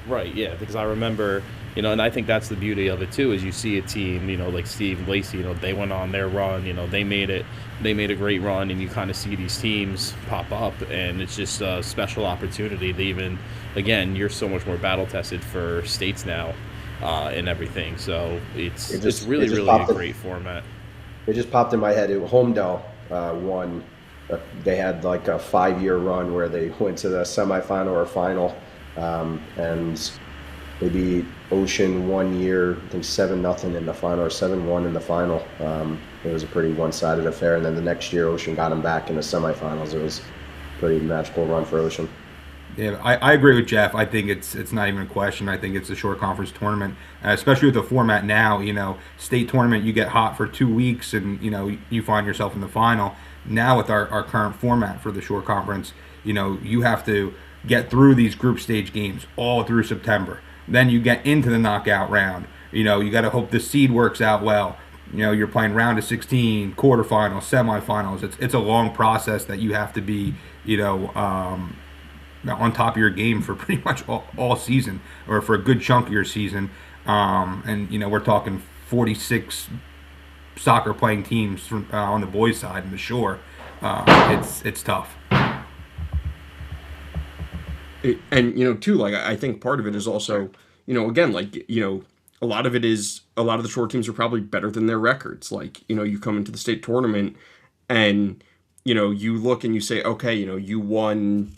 Right, yeah, because I remember, and I think that's the beauty of it too, is you see a team, like Steve and Lacey, they went on their run, they made a great run, and you kind of see these teams pop up, and it's just a special opportunity to even, again, you're so much more battle tested for states now, and everything, so it's really a great format. It just popped in my head. Homedale won. They had like a 5-year run where they went to the semifinal or final. And they beat Ocean 1 year, I think 7-0 in the final or 7-1 in the final. It was a pretty one-sided affair. And then the next year, Ocean got them back in the semifinals. It was a pretty magical run for Ocean. Yeah, I agree with Jeff. I think it's not even a question. I think it's a short conference tournament, especially with the format now. State tournament, you get hot for 2 weeks, and you find yourself in the final. Now with our current format for the short conference, you have to get through these group stage games all through September. Then you get into the knockout round. You got to hope the seed works out well. You're playing round of 16, quarterfinals, semifinals. It's a long process that you have to be, on top of your game for pretty much all season, or for a good chunk of your season. And we're talking 46 soccer playing teams on the boys' side and the shore. It's tough. And too, like I think part of it is also, again, like a lot of the short teams are probably better than their records. Like you come into the state tournament, and you look and you say, okay, you won,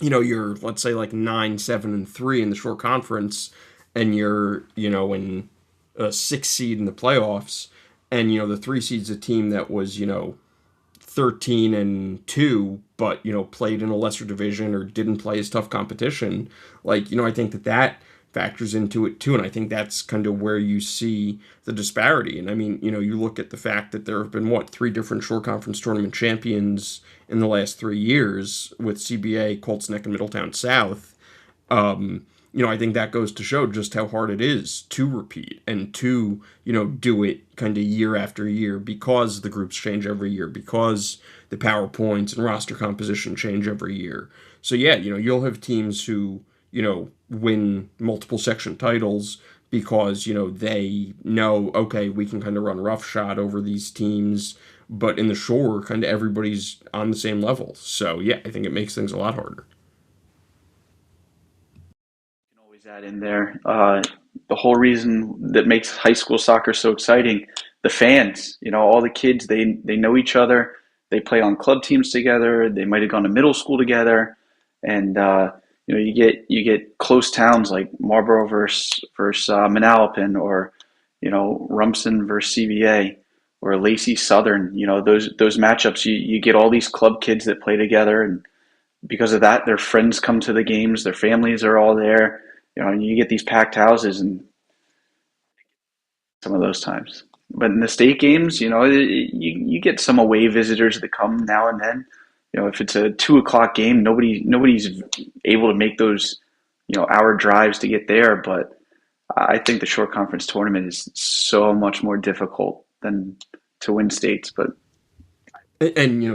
you're, let's say, like 9-7-3 in the short conference, and you're in a 6 seed in the playoffs, and the 3 seed's a team that was 13-2, but played in a lesser division or didn't play as tough competition. Like I think that factors into it too, and I think that's kind of where you see the disparity. And I mean, you look at the fact that there have been 3 different short conference tournament champions in the last 3 years with CBA, Colts Neck, and Middletown South. I think that goes to show just how hard it is to repeat and to, do it kind of year after year, because the groups change every year, because the PowerPoints and roster composition change every year. So yeah, you'll have teams who, win multiple section titles because, they know, okay, we can kind of run roughshod over these teams. But in the shore, kind of everybody's on the same level. So yeah, I think it makes things a lot harder. Can always add in there the whole reason that makes high school soccer so exciting, the fans. All the kids, they know each other. They play on club teams together. They might have gone to middle school together, and you get close towns like Marlboro versus Manalapan, or Rumson versus CVA, or Lacey Southern. Those matchups. You get all these club kids that play together, and because of that, their friends come to the games. Their families are all there. And you get these packed houses, and some of those times. But in the state games, you get some away visitors that come now and then. If it's a 2 o'clock game, nobody's able to make those hour drives to get there. But I think the short conference tournament is so much more difficult than to win states. But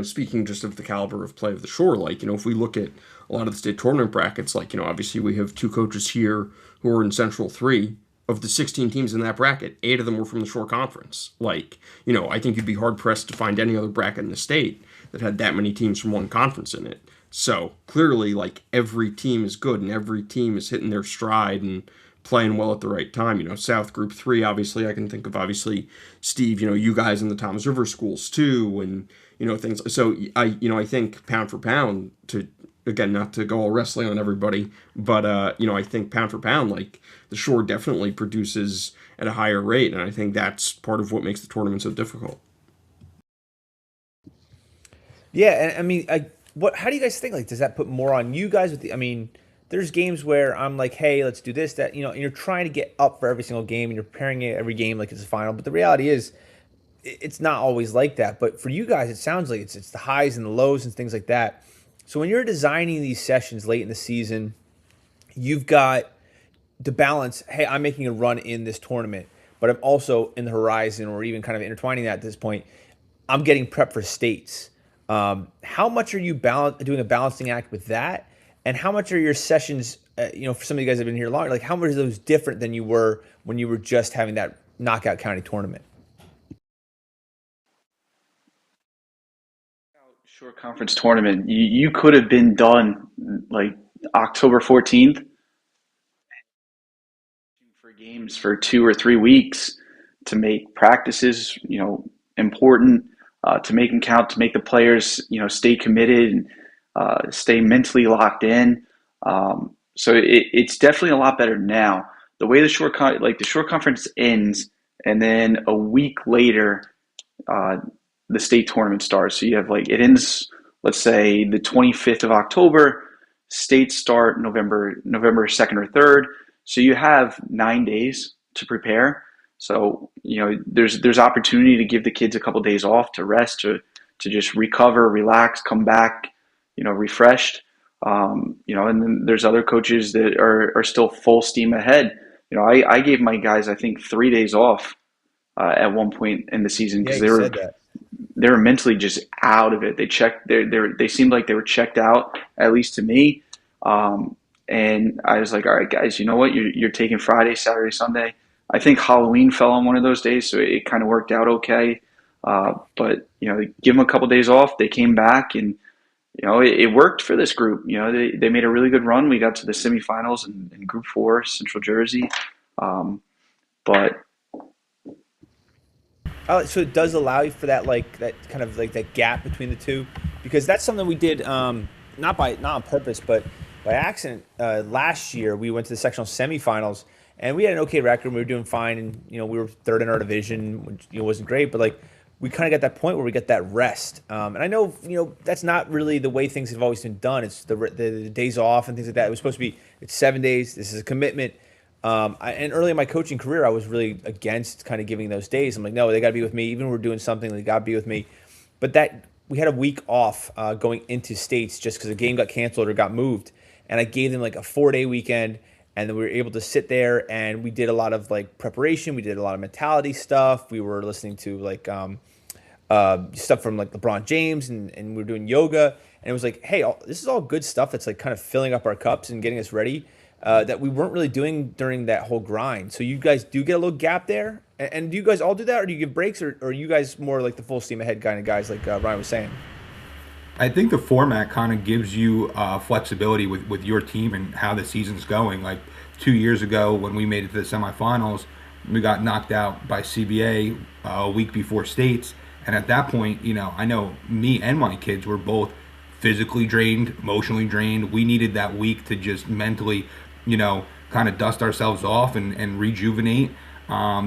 speaking just of the caliber of play of the shore, if we look at a lot of the state tournament brackets, obviously we have 2 coaches here who are in Central 3. Of the 16 teams in that bracket, 8 of them were from the shore conference. I think you'd be hard-pressed to find any other bracket in the state that had that many teams from one conference in it. So clearly, every team is good and every team is hitting their stride and playing well at the right time. South Group 3, obviously, I can think of, Steve, you guys in the Toms River schools too, and, things. So I think pound for pound, to, again, not to go all wrestling on everybody, but, I think pound for pound, the shore definitely produces at a higher rate. And I think that's part of what makes the tournament so difficult. Yeah, and how do you guys think? Does that put more on you guys? There's games where I'm like, hey, let's do this, that, and you're trying to get up for every single game, and you're preparing every game like it's a final. But the reality is, it's not always like that. But for you guys, it sounds like it's the highs and the lows and things like that. So when you're designing these sessions late in the season, you've got the balance. Hey, I'm making a run in this tournament, but I'm also in the horizon, or even kind of intertwining that at this point. I'm getting prepped for states. How much are you doing a balancing act with that? And how much are your sessions, for some of you guys that have been here longer, how much are those different than you were when you were just having that knockout county tournament? Short conference tournament, you could have been done October 14th for games for 2 or 3 weeks to make practices, important, to make them count, to make the players, stay committed and stay mentally locked in. So it's definitely a lot better now. The way the short conference ends, and then a week later, the state tournament starts. So you have it ends, let's say, the 25th of October. States start November 2nd or 3rd. So you have 9 days to prepare. So there's opportunity to give the kids a couple days off to rest, to just recover, relax, come back, refreshed. And then there's other coaches that are still full steam ahead. I gave my guys, I think, 3 days off at one point in the season because they were mentally just out of it. They seemed like they were checked out, at least to me. And I was like, all right, guys, you know what? You're taking Friday, Saturday, Sunday. I think Halloween fell on one of those days, so it kind of worked out okay. But give them a couple days off. They came back, and it worked for this group. They made a really good run. We got to the semifinals in Group 4, Central Jersey. But so it does allow you for that, that kind of that gap between the two, because that's something we did not on purpose, but by accident. Last year we went to the sectional semifinals, and we had an okay record. We were doing fine, and we were 3rd in our division, which wasn't great, but we kind of got that point where we get that rest. And I know that's not really the way things have always been done. It's the days off and things like that. It was supposed to be, it's 7 days. This is a commitment. And early in my coaching career, I was really against kind of giving those days. I'm like, no, they got to be with me. Even when we're doing something, they got to be with me. But we had a week off going into states just because the game got canceled or got moved. And I gave them a 4-day weekend, and then we were able to sit there, and we did a lot of preparation. We did a lot of mentality stuff. We were listening to stuff from LeBron James, and we were doing yoga. And it was hey, this is all good stuff that's kind of filling up our cups and getting us ready. that we weren't really doing during that whole grind. So you guys do get a little gap there, and do you guys all do that, or do you give breaks, or are you guys more like the full steam ahead kind of guys, like Ryan was saying? I think the format kind of gives you flexibility with your team and how the season's going. Like 2 years ago, when we made it to the semifinals, we got knocked out by CBA a week before states. And at that point, I know me and my kids were both physically drained, emotionally drained. We needed that week to just mentally, kind of dust ourselves off and rejuvenate.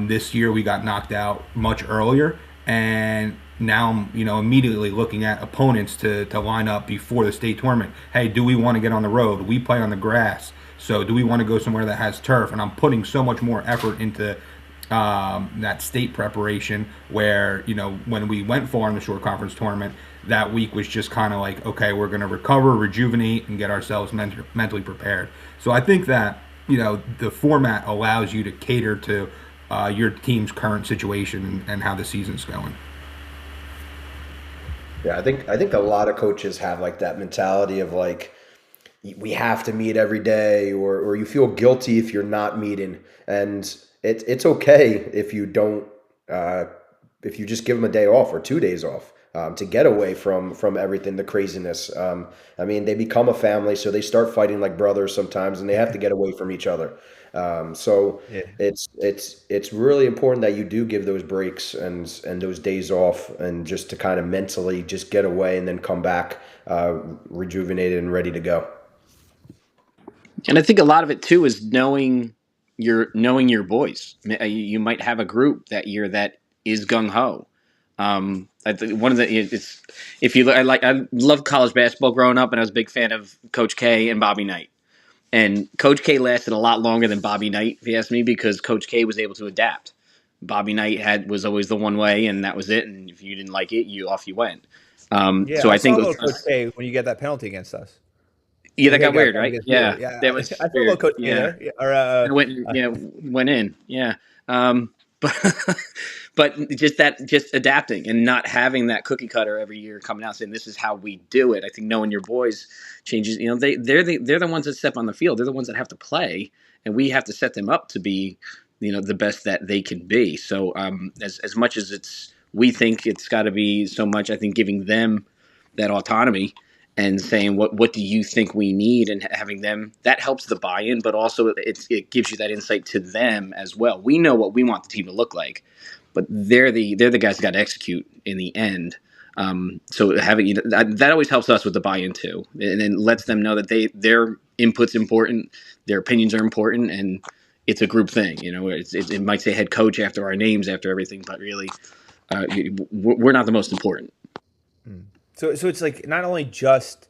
This year we got knocked out much earlier, and now I'm, immediately looking at opponents to line up before the state tournament. Hey, do we want to get on the road? We play on the grass, so do we want to go somewhere that has turf? And I'm putting so much more effort into that state preparation, where when we went far in the short conference tournament, that week was just kind of like, okay, we're going to recover, rejuvenate, and get ourselves mentally prepared. So I think that the format allows you to cater to your team's current situation and how the season's going. Yeah, I think a lot of coaches have like that mentality of like, we have to meet every day, or you feel guilty if you're not meeting, and it's okay if you don't, if you just give them a day off or 2 days off, to get away from everything, the craziness. I mean, they become a family, so they start fighting like brothers sometimes, and they have to get away from each other. So Yeah. it's really important that you do give those breaks and those days off, and just to kind of mentally just get away and then come back rejuvenated and ready to go. And I think a lot of it too is knowing your boys. You might have a group that year that is gung ho. I think one of the it's if you I love college basketball growing up, and I was a big fan of Coach K and Bobby Knight. And Coach K lasted a lot longer than Bobby Knight, if you ask me, because Coach K was able to adapt. Bobby Knight was always the one way, and that was it. And if you didn't like it, off you went. Yeah, So I I saw think a little Coach K when you get that penalty against us. yeah, When that he got got weird, penalty right? against Yeah, Wheeler. Yeah, that was I saw a little weird. Coach K Yeah. there. Yeah, or It went in. Yeah. But but just adapting and not having that cookie cutter every year coming out saying this is how we do it. I think knowing your boys changes. They're the ones that step on the field. They're the ones that have to play, and we have to set them up to be the best that they can be. So as much as we think it's got to be so much, I think giving them that autonomy and saying what do you think we need, and having them, that helps the buy-in, but also it gives you that insight to them as well. We know what we want the team to look like, but they're the guys that got to execute in the end. So having that always helps us with the buy-in too, and then lets them know that their input's important, their opinions are important, and it's a group thing. It might say head coach after our names, after everything, but really we're not the most important. So it's like not only just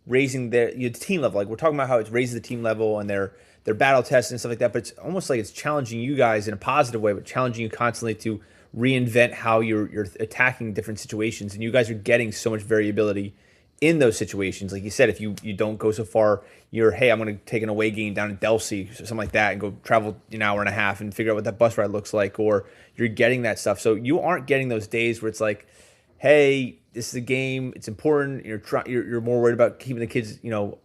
raising their team level, like we're talking about how it's raising the team level and their battle tests and stuff like that, but it's almost like it's challenging you guys in a positive way, but challenging you constantly to reinvent how you're attacking different situations, and you guys are getting so much variability in those situations. Like you said, if you don't go so far, hey, I'm going to take an away game down in Delsey or something like that and go travel an hour and a half and figure out what that bus ride looks like, or you're getting that stuff. So you aren't getting those days where it's like, hey, this is a game, it's important. You're more worried about keeping the kids,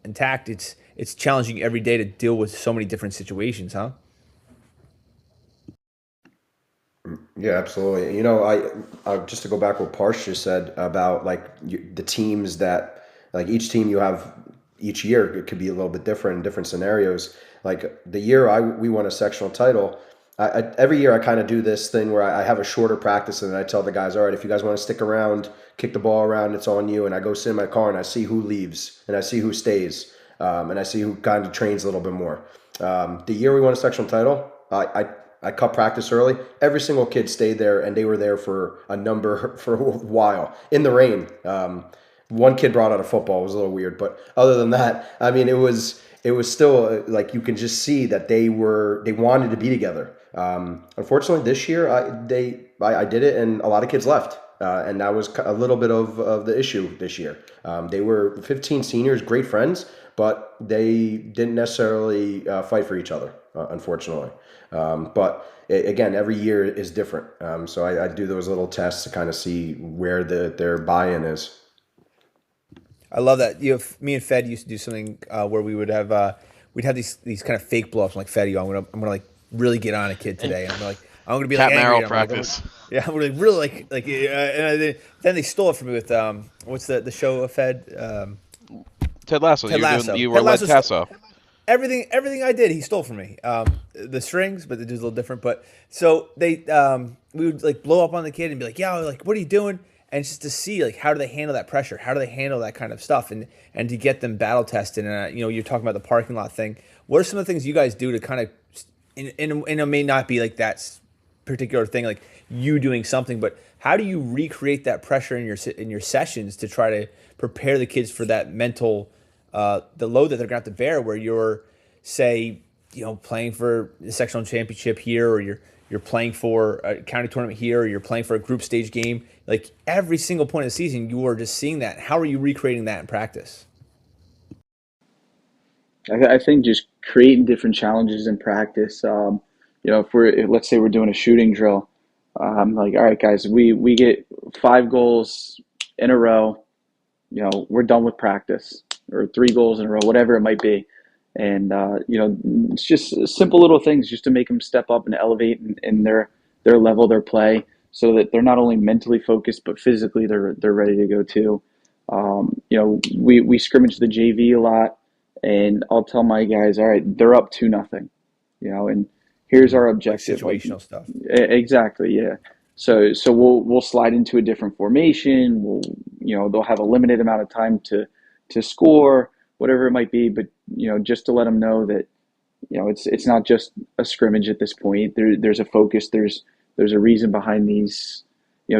intact. It's challenging every day to deal with so many different situations, huh? Yeah, absolutely. I just to go back what Parsh just said about like the teams that, like each team you have each year, it could be a little bit different in different scenarios. Like the year we won a sectional title, every year I kind of do this thing where I have a shorter practice, and I tell the guys, all right, if you guys want to stick around, kick the ball around, it's on you. And I go sit in my car and I see who leaves and I see who stays, and I see who kind of trains a little bit more. The year we won a sectional title, I cut practice early. Every single kid stayed there, and they were there for a while in the rain. One kid brought out a football. It was a little weird, but other than that, I mean, it was still like you can just see that they wanted to be together. Unfortunately, this year I did it, and a lot of kids left, and that was a little bit of the issue this year. They were 15 seniors, great friends, but they didn't necessarily fight for each other, unfortunately. But again, every year is different. So I do those little tests to kind of see where their buy-in is. I love that. Me and Fed used to do something where we would have we'd have these kind of fake blow ups. I'm like, Feddy, I'm gonna like really get on a kid today. And I'm gonna be Cat like and angry. arrow I'm practice. I'm gonna really like. Then they stole it from me with what's the show Fed Ted Lasso. Ted Lasso. You were Led Tasso. Everything I did, he stole from me. The strings, but they do a little different. But so they we would like blow up on the kid and be like, yeah, like what are you doing? And it's just to see like how do they handle that pressure, how do they handle that kind of stuff, and to get them battle tested. And you're talking about the parking lot thing. What are some of the things you guys do to kind of, and it may not be like that particular thing, like you doing something, but how do you recreate that pressure in your sessions to try to prepare the kids for that mental the load that they're gonna have to bear, where you're, say, playing for the sectional championship here, or you're playing for a county tournament here, or you're playing for a group stage game. Like every single point of the season, you are just seeing that. How are you recreating that in practice? I think just creating different challenges in practice. Let's say we're doing a shooting drill, I'm like, all right, guys, we get 5 goals in a row. We're done with practice, or 3 goals in a row, whatever it might be. And it's just simple little things just to make them step up and elevate in their level, their play, so that they're not only mentally focused but physically they're ready to go too. We scrimmage the JV a lot, and I'll tell my guys, all right, they're up 2-0, and here's our objective. Like situational stuff. Exactly, yeah. So we'll slide into a different formation. They'll have a limited amount of time to score, whatever it might be, but just to let them know that it's not just a scrimmage at this point. There's a focus. There's a reason behind these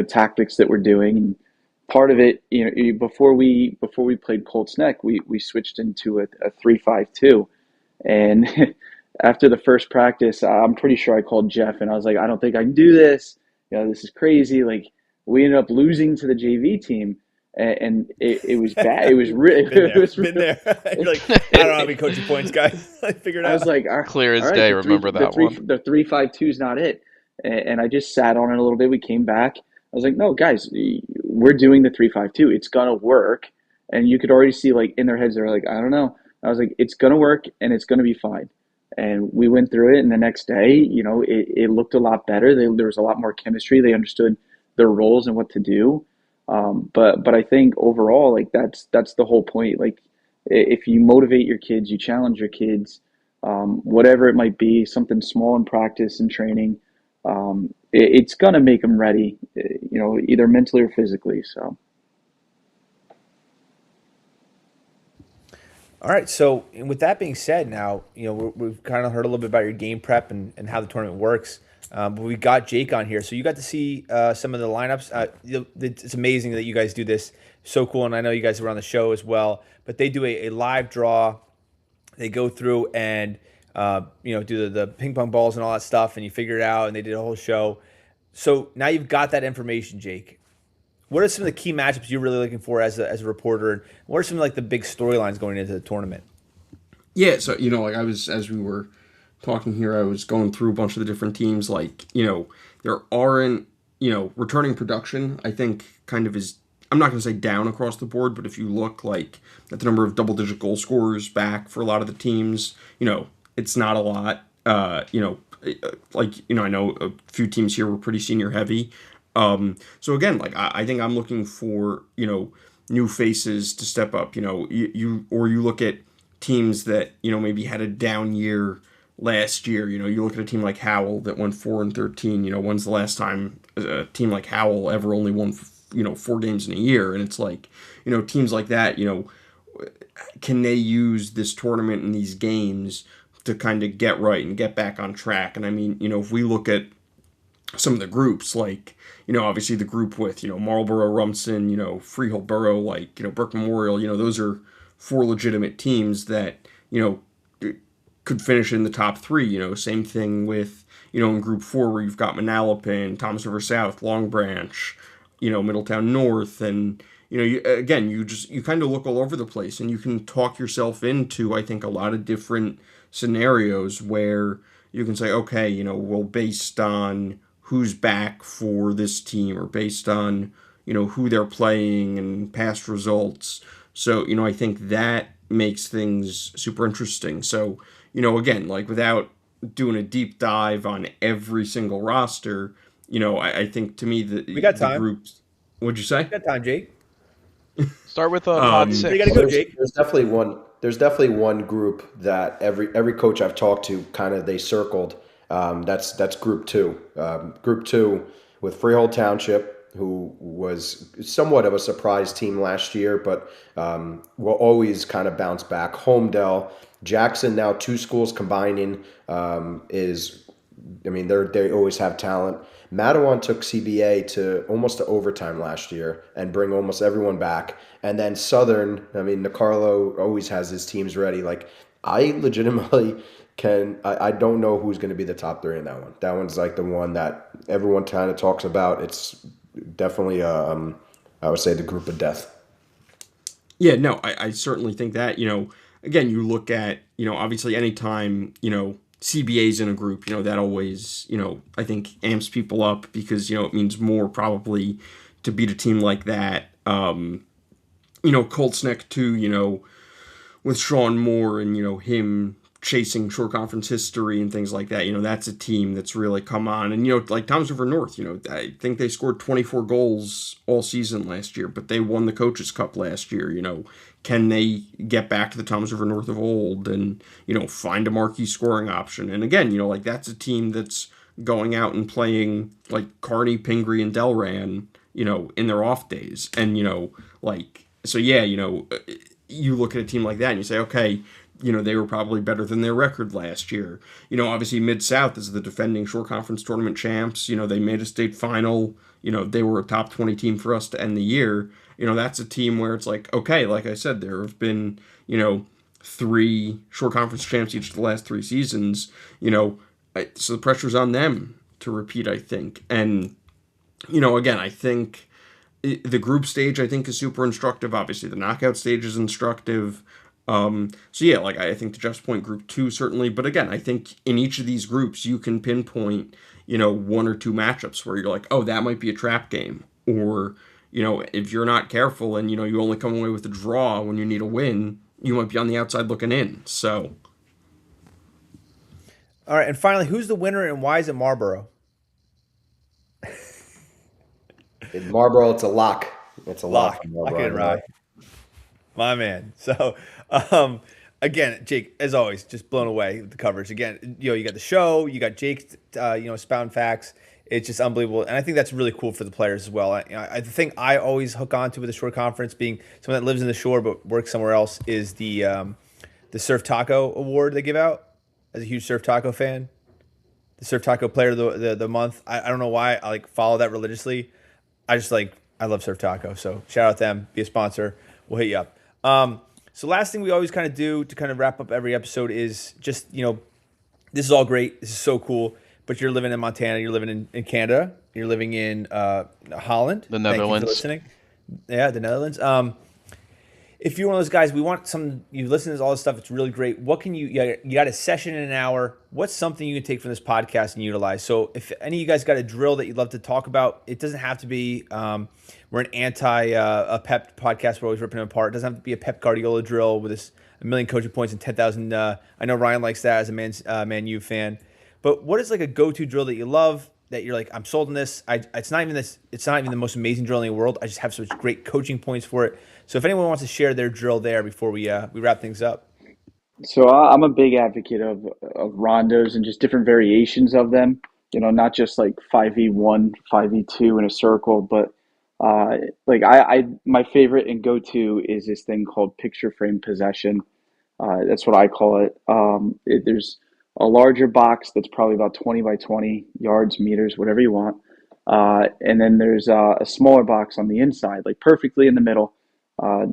tactics that we're doing. And part of it, before we played Colts Neck, we switched into a 3-5-2, and after the first practice, I'm pretty sure I called Jeff and I was like, I don't think I can do this. This is crazy. Like, we ended up losing to the JV team. And it was bad. It was really. Been there. You're like, I don't know how many coaching points, guys. I figured out. I was like, clear as day. Remember that one. The 3-5-2 is not it. And I just sat on it a little bit. We came back. I was like, no, guys, we're doing the 3-5-2. It's gonna work. And you could already see, like, in their heads, they're like, I don't know. I was like, it's gonna work and it's gonna be fine. And we went through it. And the next day, it looked a lot better. There was a lot more chemistry. They understood their roles and what to do. But I think overall, like, that's the whole point. Like, if you motivate your kids, you challenge your kids, whatever it might be, something small in practice and training, it's gonna make them ready, either mentally or physically. So. All right. So with that being said, now we've kind of heard a little bit about your game prep and how the tournament works. But we got Jake on here, so you got to see some of the lineups. It's amazing that you guys do this. So cool, and I know you guys were on the show as well. But they do a live draw. They go through and do the ping pong balls and all that stuff, and you figure it out. And they did a whole show. So now you've got that information, Jake. What are some of the key matchups you're really looking for as a reporter? And what are some of like the big storylines going into the tournament? Yeah, so like as we were talking here, I was going through a bunch of the different teams. Like, there aren't, returning production, I think, kind of is, I'm not going to say down across the board, but if you look like at the number of double-digit goal scorers back for a lot of the teams, it's not a lot. I know a few teams here were pretty senior heavy. So again, like, I think I'm looking for, new faces to step up. You look at teams that, maybe had a down year last year. You look at a team like Howell that won 4-13. When's the last time a team like Howell ever only won 4 games in a year? And it's like, teams like that, can they use this tournament and these games to kind of get right and get back on track? And I mean, if we look at some of the groups, like, obviously the group with, Marlboro, Rumson, Freehold, Borough, like, Burke Memorial, those are 4 legitimate teams that, could finish in the top 3. Same thing with, in Group 4 where you've got Manalapan, Thomas River South, Long Branch, Middletown North, and you kind of look all over the place, and you can talk yourself into, I think, a lot of different scenarios where you can say, okay, well, based on who's back for this team, or based on who they're playing and past results, So, I think that makes things super interesting. So, again, like without doing a deep dive on every single roster, I think to me We got the time. groups. What'd you say? We got time, Jake. Start with pod You 6. gotta go, Jake. There's definitely one. There's definitely one group that every coach I've talked to kind of they circled. That's Group Two. Group Two with Freehold Township, who was somewhat of a surprise team last year, but will always kind of bounce back. Homedale, Jackson, now two schools combining is. I mean, they always have talent. Matawan took CBA to almost to overtime last year and bring almost everyone back. And then Southern, I mean, Nicarlo always has his teams ready. Like, I legitimately I don't know who's going to be the top three in that one. That one's like the one that everyone kind of talks about. It's definitely, I would say, the group of death. Yeah, no, I certainly think that, again, you look at, obviously anytime, CBA's in a group, that always, I think amps people up because, it means more probably to beat a team like that. Colts Neck too, with Sean Moore and, him chasing short conference history and things like that, that's a team that's really come on. And, like Toms River North, I think they scored 24 goals all season last year, but they won the Coaches Cup last year, Can they get back to the Toms River North of old and, find a marquee scoring option? And again, like that's a team that's going out and playing like Kearney, Pingree, and Delran, in their off days. And, so yeah, you look at a team like that and you say, okay, they were probably better than their record last year. Obviously Mid-South is the defending short conference tournament champs. They made a state final. They were a top 20 team for us to end the year. That's a team where it's like, okay, like I said, there have been, 3 short conference champs each of the last 3 seasons. So the pressure's on them to repeat, I think. And, again, I think the group stage, I think, is super instructive. Obviously, the knockout stage is instructive. So yeah, like I think to Jeff's point, Group 2 certainly, but again, I think in each of these groups you can pinpoint, 1 or 2 matchups where you're like, oh, that might be a trap game, or if you're not careful and you only come away with a draw when you need a win, you might be on the outside looking in. So, all right, and finally, who's the winner and why is it Marlboro? In Marlboro, it's a lock. It's a lock. Lock it right. My man. So, again, Jake, as always, just blown away with the coverage. Again, you got the show, you got Jake, spouting facts. It's just unbelievable, and I think that's really cool for the players as well. I think I always hook on to with the shore conference, being someone that lives in the shore but works somewhere else, is the Surf Taco Award they give out. As a huge Surf Taco fan, the Surf Taco Player of the month. I don't know why I follow that religiously. I love Surf Taco, so shout out them. Be a sponsor. We'll hit you up. So last thing we always kind of do to kind of wrap up every episode is just, this is all great. This is so cool. But you're living in Montana. You're living in Canada. You're living in Holland. The Netherlands. Thank you for listening. Yeah, the Netherlands. If you're one of those guys, we want some. You listen to all this stuff. It's really great. What can you got a session in an hour? What's something you can take from this podcast and utilize? So if any of you guys got a drill that you'd love to talk about, it doesn't have to be. We're an anti a pep podcast. We're always ripping them apart. It doesn't have to be a Pep Guardiola drill with a million coaching points and 10,000. I know Ryan likes that as a Man U fan. But what is like a go-to drill that you love, that you're like, I'm sold on this? It's not even the most amazing drill in the world. I just have such great coaching points for it. So if anyone wants to share their drill there before we wrap things up. So I'm a big advocate of rondos and just different variations of them. Not just like 5v1, 5v2 in a circle, but my favorite and go-to is this thing called picture frame possession. That's what I call it. There's a larger box that's probably about 20 by 20 yards, meters, whatever you want. And then there's a smaller box on the inside, like perfectly in the middle,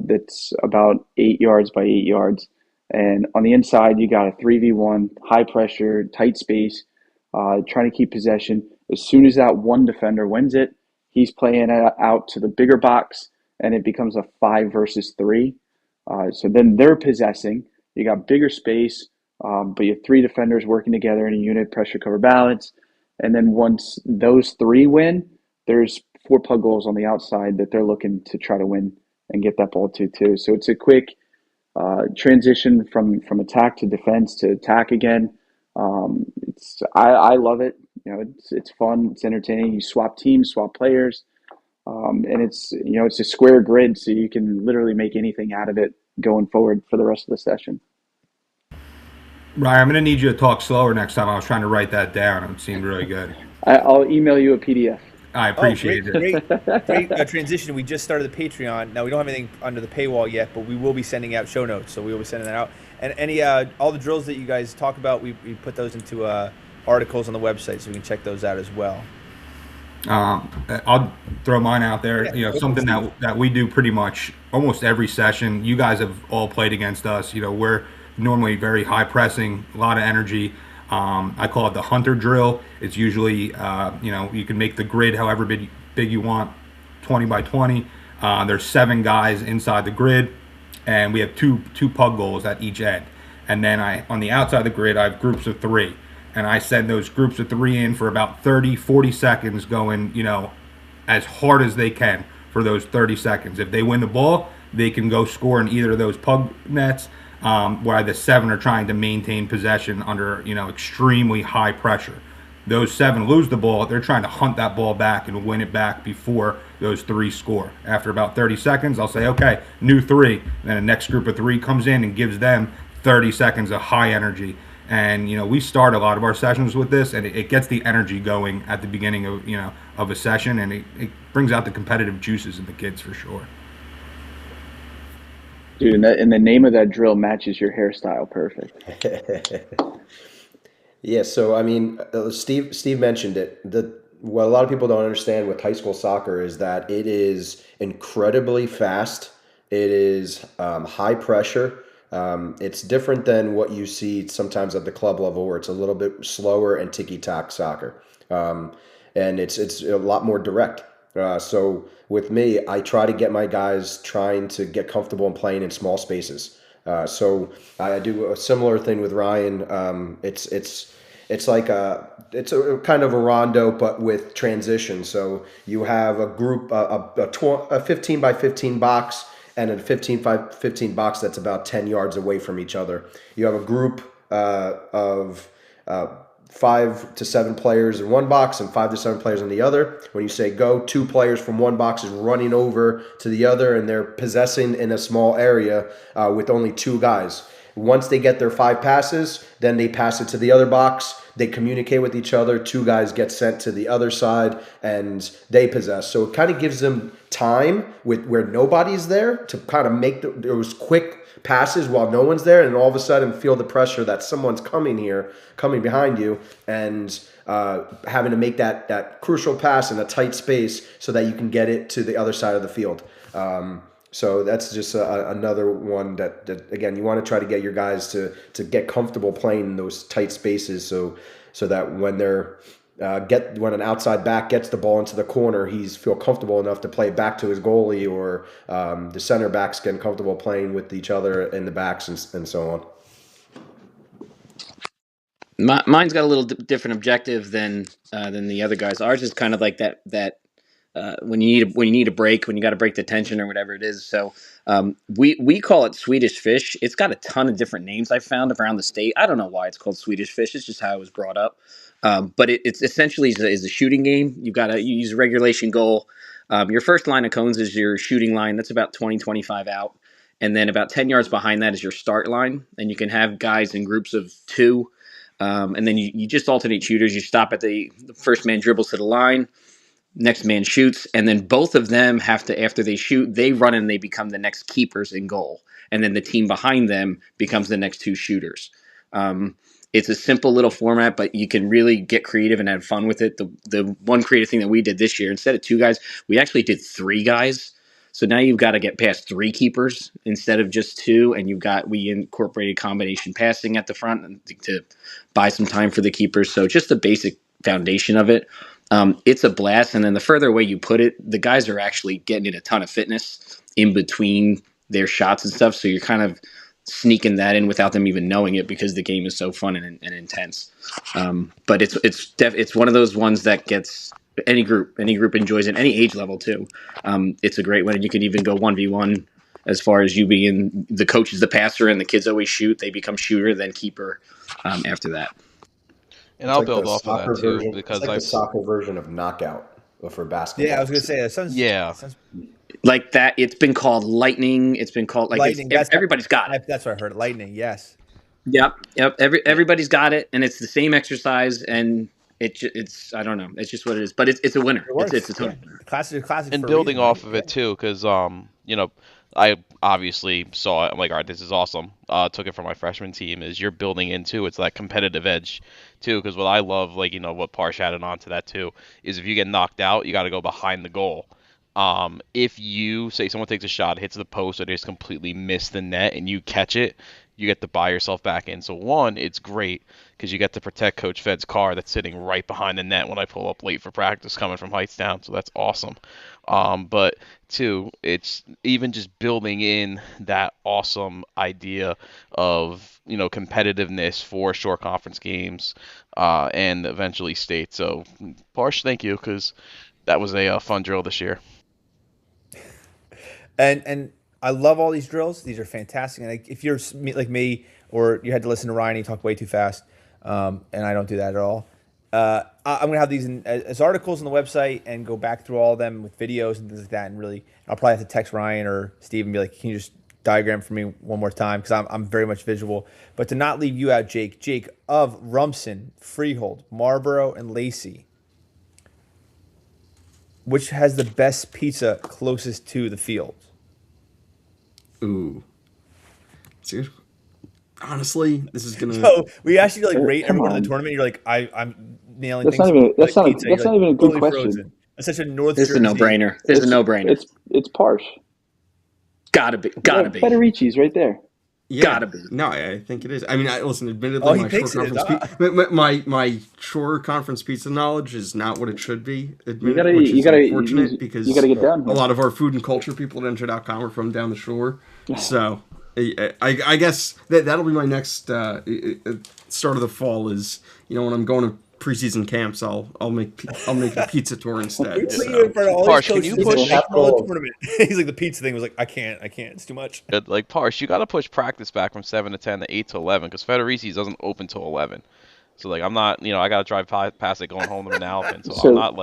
that's about 8 yards by 8 yards. And on the inside, you got a 3v1, high pressure, tight space, trying to keep possession. As soon as that one defender wins it, he's playing it out to the bigger box, and it becomes a 5 versus 3. So then they're possessing. You got bigger space, but you have 3 defenders working together in a unit, pressure, cover, balance. And then once those 3 win, there's 4 plug goals on the outside that they're looking to try to win and get that ball to too. So it's a quick transition from attack to defense to attack again. I love it. It's fun. It's entertaining. You swap teams, swap players, and it's a square grid, so you can literally make anything out of it going forward for the rest of the session. Ryan, I'm going to need you to talk slower next time. I was trying to write that down. It seemed really good. I'll email you a PDF. I appreciate it. Great transition. We just started the Patreon. Now, we don't have anything under the paywall yet, but we will be sending out show notes, so we will be sending that out. And all the drills that you guys talk about, we put those into articles on the website, so we can check those out as well. I'll throw mine out there. Something that we do pretty much almost every session. You guys have all played against us. We're normally very high pressing, a lot of energy. I call it the hunter drill. It's usually, you can make the grid however big you want, 20 by 20. There's 7 guys inside the grid, and we have two pug goals at each end. And then on the outside of the grid, I have groups of 3. And I send those groups of 3 in for about 30, 40 seconds going, as hard as they can for those 30 seconds. If they win the ball, they can go score in either of those pug nets, while the 7 are trying to maintain possession under, extremely high pressure. Those 7 lose the ball. They're trying to hunt that ball back and win it back before those 3 score. After about 30 seconds, I'll say, okay, new 3. And then the next group of 3 comes in and gives them 30 seconds of high energy. And, we start a lot of our sessions with this, and it gets the energy going at the beginning of a session, and it brings out the competitive juices in the kids for sure. Dude, and the name of that drill matches your hairstyle perfect. Yeah, so Steve mentioned it. What a lot of people don't understand with high school soccer is that it is incredibly fast. It is high pressure. It's different than what you see sometimes at the club level, where it's a little bit slower and ticky-tack soccer, and it's a lot more direct. So with me, I try to get my guys trying to get comfortable in playing in small spaces. So I do a similar thing with Ryan. It's like it's a kind of a rondo, but with transition. So you have a group, a 15 by 15 box, and a 15 by 15 box that's about 10 yards away from each other. You have a group of 5 to 7 players in one box and 5 to 7 players in the other. When you say go, 2 players from one box is running over to the other, and they're possessing in a small area with only 2 guys. Once they get their 5 passes, then they pass it to the other box. They communicate with each other. 2 guys get sent to the other side, and they possess. So it kind of gives them time where nobody's there to kind of make those quick passes while no one's there, and all of a sudden feel the pressure that someone's coming behind you, and having to make that crucial pass in a tight space so that you can get it to the other side of the field. So that's just another one that again, you want to try to get your guys to get comfortable playing in those tight spaces, so that when when an outside back gets the ball into the corner, he's feel comfortable enough to play back to his goalie, or the center backs getting comfortable playing with each other in the backs and so on. Mine's got a little different objective than the other guys. Ours is kind of like that when you need a break, when you got to break the tension or whatever it is. So we call it Swedish fish. It's got a ton of different names I found around the state. I don't know why it's called Swedish fish. It's just how it was brought up. But it's essentially is a shooting game. You use a regulation goal. Your first line of cones is your shooting line. That's about 20-25 out. And then about 10 yards behind that is your start line. And you can have guys in groups of 2. And then you just alternate shooters. You stop at the first man dribbles to the line. Next man shoots, and then both of them have to, after they shoot, they run and they become the next keepers in goal. And then the team behind them becomes the next 2 shooters. It's a simple little format, but you can really get creative and have fun with it. The one creative thing that we did this year, instead of 2 guys, we actually did 3 guys. So now you've got to get past 3 keepers instead of just 2, and we incorporated combination passing at the front to buy some time for the keepers. So just the basic foundation of it. It's a blast, and then the further away you put it, the guys are actually getting in a ton of fitness in between their shots and stuff, so you're kind of sneaking that in without them even knowing it, because the game is so fun and intense. But it's one of those ones that gets any group enjoys it, any age level too. It's a great one, and you could even go 1v1 as far as you being the coach is the passer and the kids always shoot. They become shooter, then keeper after that. And I'll build off of that too because it's like the soccer version of knockout for basketball. Yeah, I was gonna say that sounds. Yeah. Sounds, Like that, it's been called lightning. It's been called like lightning. Everybody's got it. That's what I heard. Lightning. Yes. Yep. Everybody's got it, and it's the same exercise, and it's I don't know. It's just what it is, but it's a winner. It's a total winner. Classic. And building off of it too, because I obviously saw it. I'm like, all right, this is awesome. Took it from my freshman team. Is you're building into it's that competitive edge too. Because what I love, like what Parsh added on to that too, is if you get knocked out, you got to go behind the goal. If you say someone takes a shot, hits the post, or they just completely miss the net, and you catch it, you get to buy yourself back in. So one, it's great because you get to protect Coach Fed's car that's sitting right behind the net when I pull up late for practice coming from Hightstown. So that's awesome. But two, it's even just building in that awesome idea of competitiveness for short conference games and eventually state. So Parsh, thank you, because that was a fun drill this year. And I love all these drills. These are fantastic. And if you're like me, or you had to listen to Ryan, he talked way too fast, and I don't do that at all. I'm gonna have these as articles on the website and go back through all of them with videos and things like that. And really, I'll probably have to text Ryan or Steve and be like, "Can you just diagram for me one more time?" Because I'm very much visual. But to not leave you out, Jake of Rumson, Freehold, Marlboro, and Lacey, which has the best pizza closest to the field? Ooh. Dude. Honestly, this is gonna. So we asked you to rate everyone in the tournament. You're like, I'm nailing That's things. That's not even a good question. Frozen. That's such a North This is a Jersey. no-brainer. This is a no-brainer. It's Parsh. Gotta be. Federici's right there. Yeah. Gotta be. No, I think it is. I mean, listen. Admittedly, my short conference pizza knowledge is not what it should be. You gotta unfortunate because you gotta get down here. A lot of our food and culture people at Enter.com are from down the shore. So I guess that'll be my next start of the fall. Is when I'm going to preseason camps, I'll make a pizza tour instead. Parsh, can you push tournament? He's like, the pizza thing was like, I can't, it's too much. Like Parsh, you got to push practice back from 7 to 10 to 8 to 11 because Federici's doesn't open till 11. So I'm not, I got to drive past it going home to Manalapan. So I'm not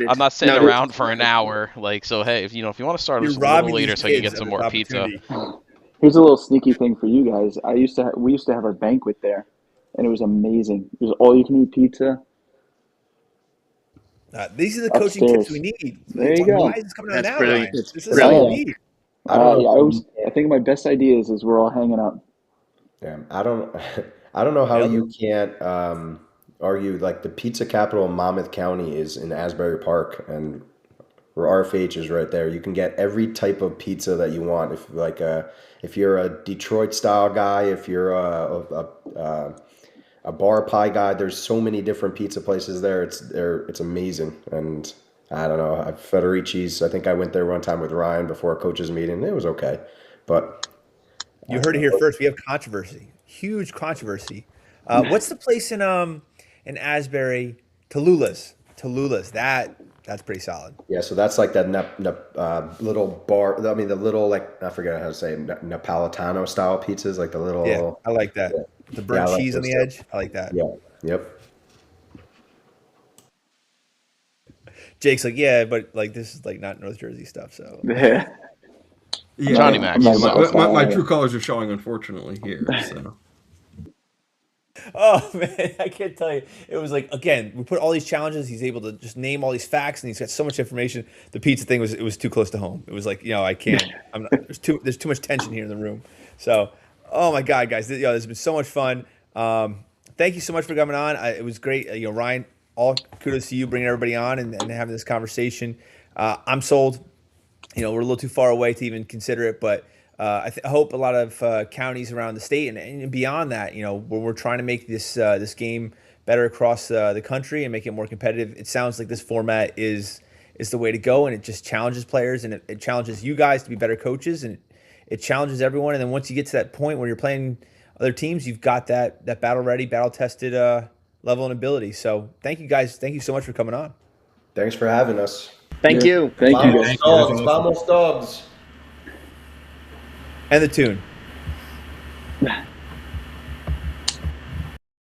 I'm not sitting around for an hour. So hey, if you want to start a little later so I can get some more pizza. Here's a little sneaky thing for you guys. We used to have a banquet there, and it was amazing. It was all you can eat pizza. These are the coaching tips we need. There you go. Why is this coming out now? This is what we need. I think my best ideas is we're all hanging out. Yeah, I don't know how you can't argue like the pizza capital of Monmouth County is in Asbury Park, and where RFH is right there. You can get every type of pizza that you want. If you're a Detroit style guy, if you're a bar pie guy, there's so many different pizza places there. It's amazing. And I don't know, Federici's, I think I went there one time with Ryan before a coach's meeting. It was okay, but you heard it here first. We have controversy, huge controvery. What's the place in Asbury? Tallulah's. That's pretty solid. Yeah, so that's like that little bar. I mean, the little I forget how to say it, Napolitano style pizzas, like the little. Yeah, I like that. Yeah. The burnt cheese on the edge. I like that. Yeah. Yep. Jake's like, yeah, but this is not North Jersey stuff. So. Yeah. Johnny Max. My true colors are showing, unfortunately, here. So. Oh man, I can't tell you. It was again, we put all these challenges. He's able to just name all these facts, and he's got so much information. The pizza thing was too close to home. It was I can't. I'm not. There's too much tension here in the room. So, oh my God, guys, this has been so much fun. Thank you so much for coming on. It was great. Ryan, all kudos to you bringing everybody on and having this conversation. I'm sold. We're a little too far away to even consider it, but. I hope a lot of counties around the state and beyond that, when we're trying to make this game better across the country and make it more competitive, it sounds like this format is the way to go, and it just challenges players and it challenges you guys to be better coaches, and it challenges everyone. And then once you get to that point where you're playing other teams, you've got that battle ready, battle tested level and ability. So thank you guys. Thank you so much for coming on. Thanks for having us. Thank Yeah. you. Thank you, Vamos guys. dogs. Vamos dogs. And the tune.